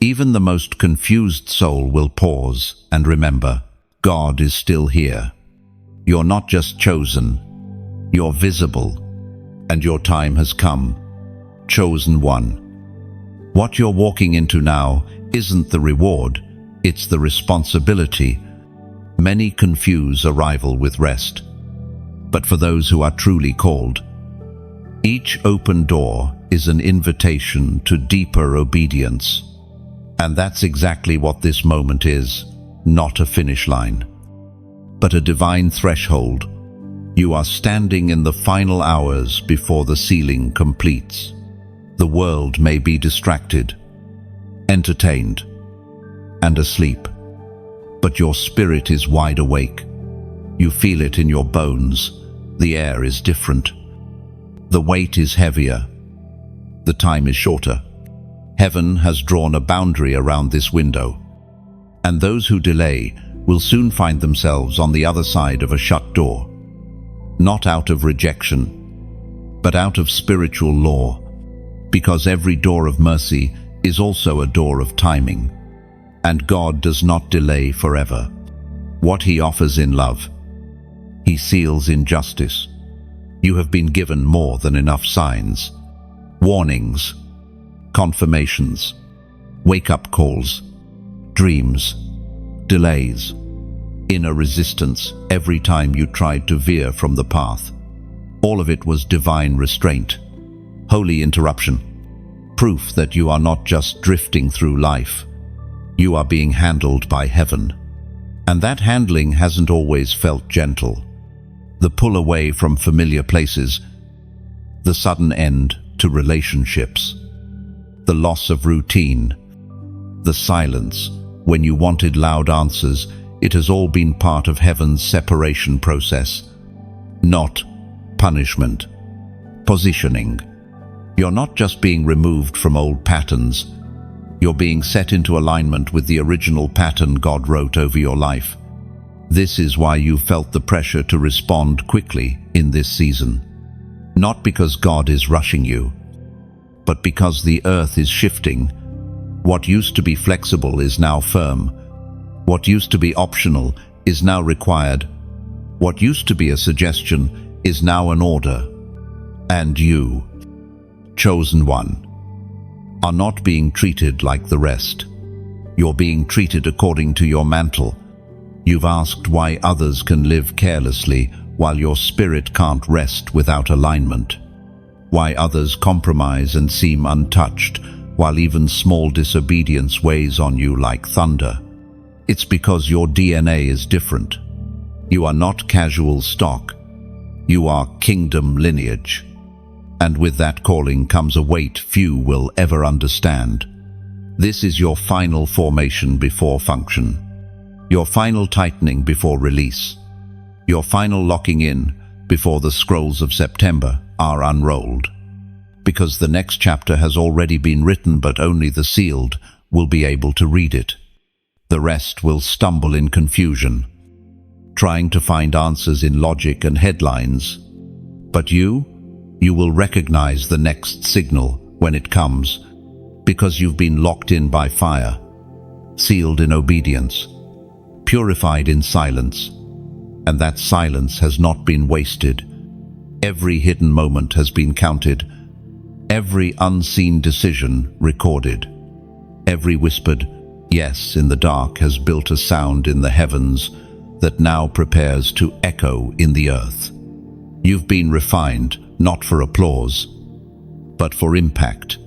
even the most confused soul will pause and remember, God is still here. You're not just chosen, you're visible, and your time has come. Chosen one. What you're walking into now isn't the reward, it's the responsibility. Many confuse arrival with rest. But for those who are truly called, each open door is an invitation to deeper obedience. And that's exactly what this moment is, not a finish line, but a divine threshold. You are standing in the final hours before the sealing completes. The world may be distracted, entertained, and asleep, but your spirit is wide awake. You feel it in your bones. The air is different. The weight is heavier. The time is shorter. Heaven has drawn a boundary around this window, and those who delay will soon find themselves on the other side of a shut door. Not out of rejection, but out of spiritual law, because every door of mercy is also a door of timing, and God does not delay forever. What He offers in love, He seals in justice. You have been given more than enough signs, warnings, confirmations, wake-up calls, dreams, delays, inner resistance every time you tried to veer from the path. All of it was divine restraint, holy interruption, proof that you are not just drifting through life. You are being handled by heaven. And that handling hasn't always felt gentle. The pull away from familiar places, the sudden end to relationships, the loss of routine, the silence when you wanted loud answers, it has all been part of heaven's separation process, not punishment. Positioning. You're not just being removed from old patterns, you're being set into alignment with the original pattern God wrote over your life. This is why you felt the pressure to respond quickly in this season. Not because God is rushing you, but because the earth is shifting. What used to be flexible is now firm. What used to be optional is now required. What used to be a suggestion is now an order. And you, chosen one, are not being treated like the rest. You're being treated according to your mantle. You've asked why others can live carelessly while your spirit can't rest without alignment. Why others compromise and seem untouched while even small disobedience weighs on you like thunder. It's because your DNA is different. You are not casual stock. You are kingdom lineage. And with that calling comes a weight few will ever understand. This is your final formation before function. Your final tightening before release. Your final locking in before the scrolls of September are unrolled. Because the next chapter has already been written, but only the sealed will be able to read it. The rest will stumble in confusion, trying to find answers in logic and headlines. But you will recognize the next signal when it comes, because you've been locked in by fire, sealed in obedience, purified in silence, and that silence has not been wasted. Every hidden moment has been counted, every unseen decision recorded, every whispered yes in the dark has built a sound in the heavens that now prepares to echo in the earth. You've been refined, not for applause, but for impact,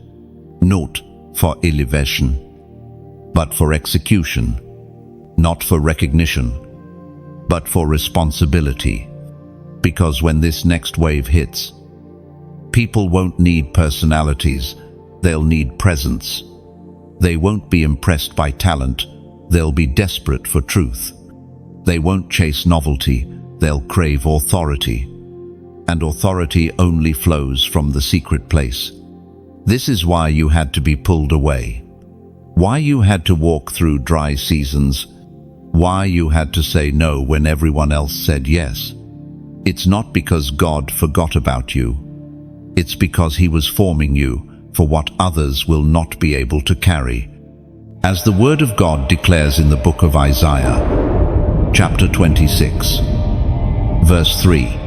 not for elevation, but for execution, not for recognition, but for responsibility. Because when this next wave hits, people won't need personalities, they'll need presence. They won't be impressed by talent, they'll be desperate for truth. They won't chase novelty, they'll crave authority. And authority only flows from the secret place. This is why you had to be pulled away. Why you had to walk through dry seasons. Why you had to say no when everyone else said yes. It's not because God forgot about you. It's because He was forming you for what others will not be able to carry. As the Word of God declares in the book of Isaiah, chapter 26, verse 3,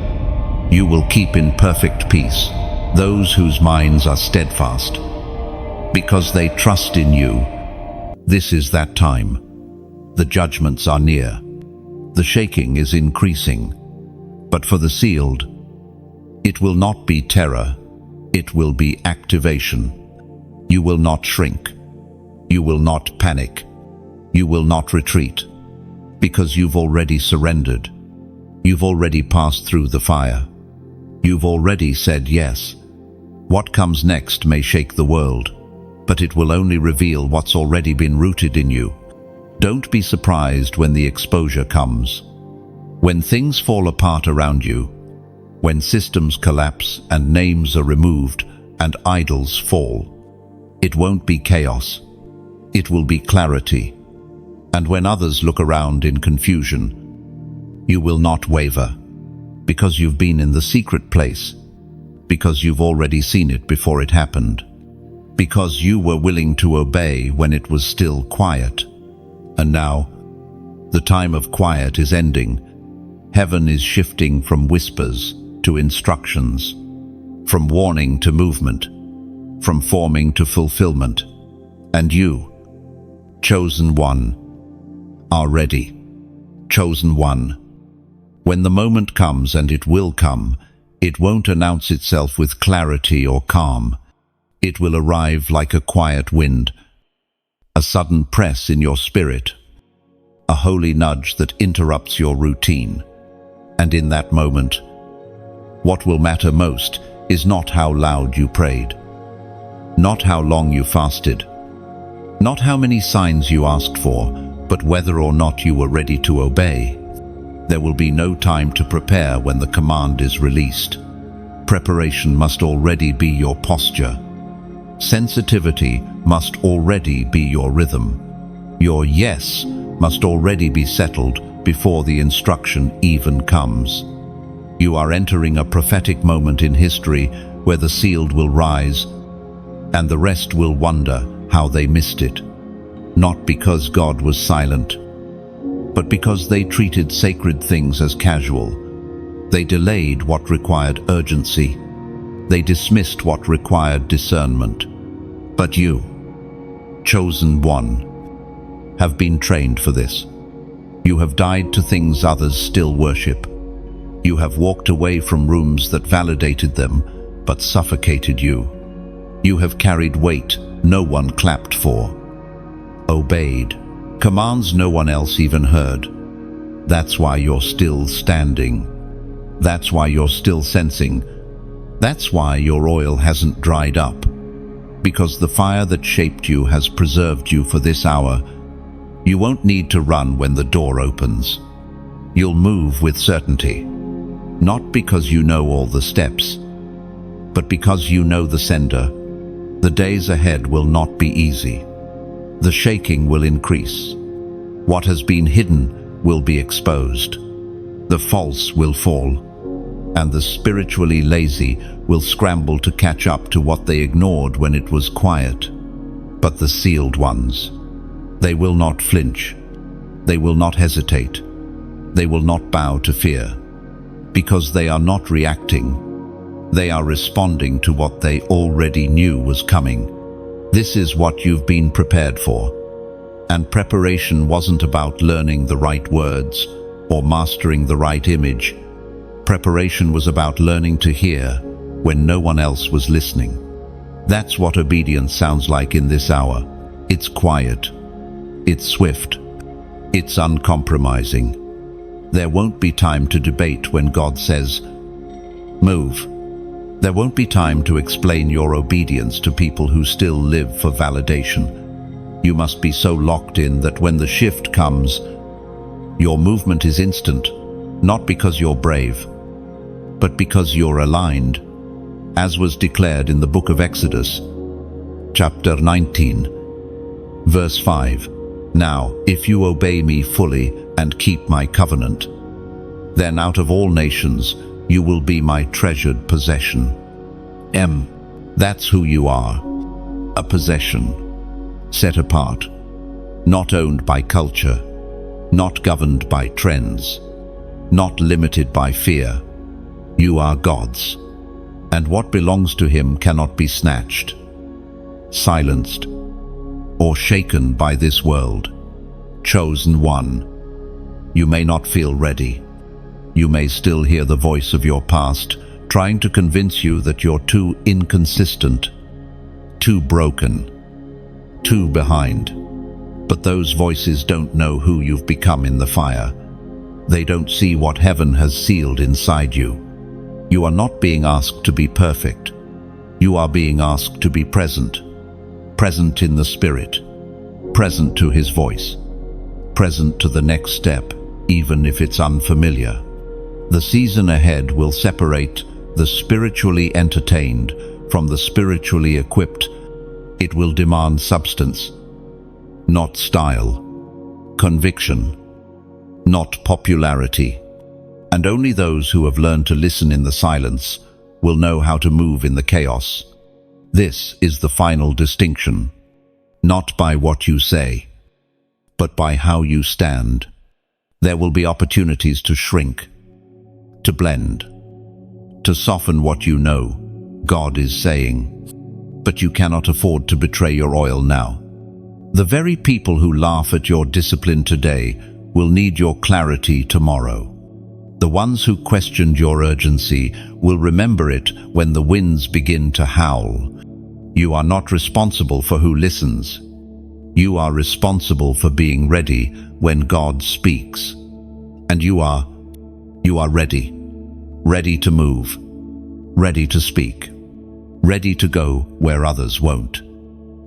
you will keep in perfect peace those whose minds are steadfast, because they trust in you. This is that time. The judgments are near. The shaking is increasing. But for the sealed, it will not be terror, it will be activation. You will not shrink. You will not panic. You will not retreat, because you've already surrendered. You've already passed through the fire. You've already said yes. What comes next may shake the world, but it will only reveal what's already been rooted in you. Don't be surprised when the exposure comes. When things fall apart around you, when systems collapse and names are removed and idols fall, it won't be chaos. It will be clarity. And when others look around in confusion, you will not waver. Because you've been in the secret place, because you've already seen it before it happened, because you were willing to obey when it was still quiet. And now, the time of quiet is ending. Heaven is shifting from whispers to instructions, from warning to movement, from forming to fulfillment. And you, chosen one, are ready. Chosen one. When the moment comes, and it will come, it won't announce itself with clarity or calm. It will arrive like a quiet wind, a sudden press in your spirit, a holy nudge that interrupts your routine. And in that moment, what will matter most is not how loud you prayed, not how long you fasted, not how many signs you asked for, but whether or not you were ready to obey. There will be no time to prepare when the command is released. Preparation must already be your posture. Sensitivity must already be your rhythm. Your yes must already be settled before the instruction even comes. You are entering a prophetic moment in history where the sealed will rise and the rest will wonder how they missed it. Not because God was silent, but because they treated sacred things as casual. They delayed what required urgency. They dismissed what required discernment. But you, chosen one, have been trained for this. You have died to things others still worship. You have walked away from rooms that validated them, but suffocated you. You have carried weight no one clapped for, obeyed commands no one else even heard. That's why you're still standing. That's why you're still sensing. That's why your oil hasn't dried up. Because the fire that shaped you has preserved you for this hour. You won't need to run when the door opens. You'll move with certainty. Not because you know all the steps, but because you know the sender. The days ahead will not be easy. The shaking will increase. What has been hidden will be exposed. The false will fall, and the spiritually lazy will scramble to catch up to what they ignored when it was quiet. But the sealed ones, they will not flinch. They will not hesitate. They will not bow to fear, because they are not reacting. They are responding to what they already knew was coming. This is what you've been prepared for. And preparation wasn't about learning the right words or mastering the right image. Preparation was about learning to hear when no one else was listening. That's what obedience sounds like in this hour. It's quiet. It's swift. It's uncompromising. There won't be time to debate when God says, "Move." There won't be time to explain your obedience to people who still live for validation. You must be so locked in that when the shift comes, your movement is instant, not because you're brave, but because you're aligned, as was declared in the book of Exodus, chapter 19, verse 5. Now, if you obey me fully and keep my covenant, then out of all nations you will be my treasured possession. That's who you are. A possession, set apart, not owned by culture, not governed by trends, not limited by fear. You are God's, and what belongs to him cannot be snatched, silenced, or shaken by this world. Chosen one. You may not feel ready. You may still hear the voice of your past trying to convince you that you're too inconsistent, too broken, too behind. But those voices don't know who you've become in the fire. They don't see what heaven has sealed inside you. You are not being asked to be perfect. You are being asked to be present. Present in the Spirit. Present to his voice. Present to the next step, even if it's unfamiliar. The season ahead will separate the spiritually entertained from the spiritually equipped. It will demand substance, not style, conviction, not popularity. And only those who have learned to listen in the silence will know how to move in the chaos. This is the final distinction, not by what you say, but by how you stand. There will be opportunities to shrink, to blend, to soften what you know God is saying. but you cannot afford to betray your oil now. The very people who laugh at your discipline today will need your clarity tomorrow. The ones who questioned your urgency will remember it when the winds begin to howl. You are not responsible for who listens. You are responsible for being ready when God speaks. And you are ready. Ready to move. Ready to speak. Ready to go where others won't.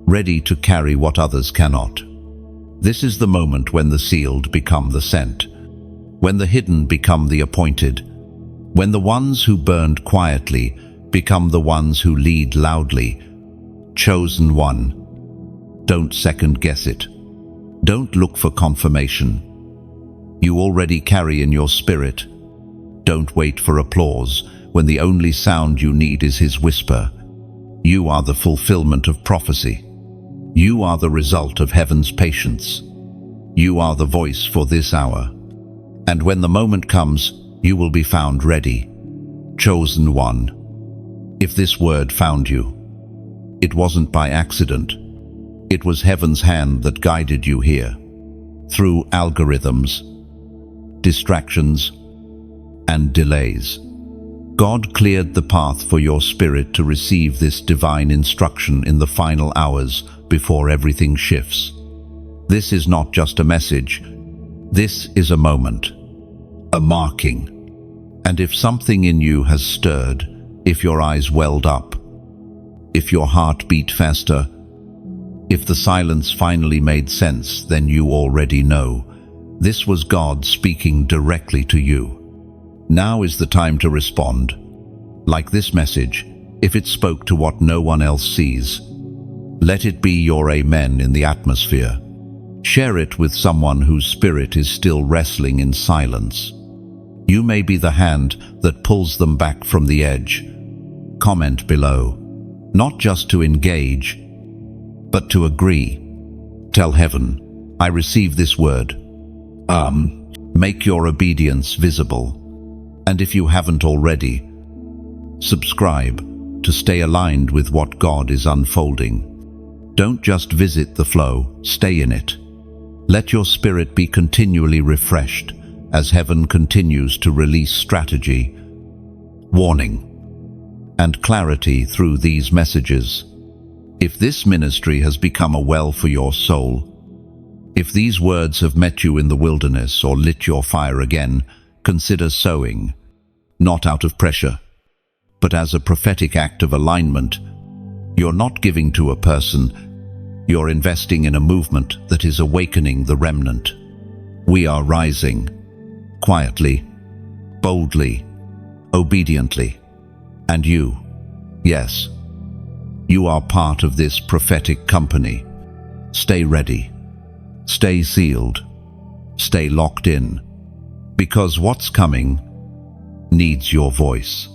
Ready to carry what others cannot. This is the moment when the sealed become the sent, when the hidden become the appointed, when the ones who burned quietly become the ones who lead loudly. Chosen one. Don't second guess it. Don't look for confirmation. You already carry in your spirit. Don't wait for applause when the only sound you need is His whisper. You are the fulfillment of prophecy. You are the result of heaven's patience. You are the voice for this hour. And when the moment comes, you will be found ready. Chosen one. If this word found you, it wasn't by accident. It was heaven's hand that guided you here. Through algorithms, distractions, and delays. God cleared the path for your spirit to receive this divine instruction in the final hours before everything shifts. This is not just a message. This is a moment, a marking. And if something in you has stirred, if your eyes welled up, if your heart beat faster, if the silence finally made sense, then you already know. This was God speaking directly to you. Now is the time to respond. Like this message, if it spoke to what no one else sees, let it be your amen in the atmosphere. Share it with someone whose spirit is still wrestling in silence. You may be the hand that pulls them back from the edge. Comment below, not just to engage, but to agree. Tell heaven, I receive this word. Make your obedience visible. And if you haven't already, subscribe to stay aligned with what God is unfolding. Don't just visit the flow, stay in it. Let your spirit be continually refreshed as heaven continues to release strategy, warning, and clarity through these messages. If this ministry has become a well for your soul, if these words have met you in the wilderness or lit your fire again, consider sowing, not out of pressure, but as a prophetic act of alignment. You're not giving to a person, you're investing in a movement that is awakening the remnant. We are rising, quietly, boldly, obediently. And you, yes, you are part of this prophetic company. Stay ready, stay sealed, stay locked in, because what's coming needs your voice.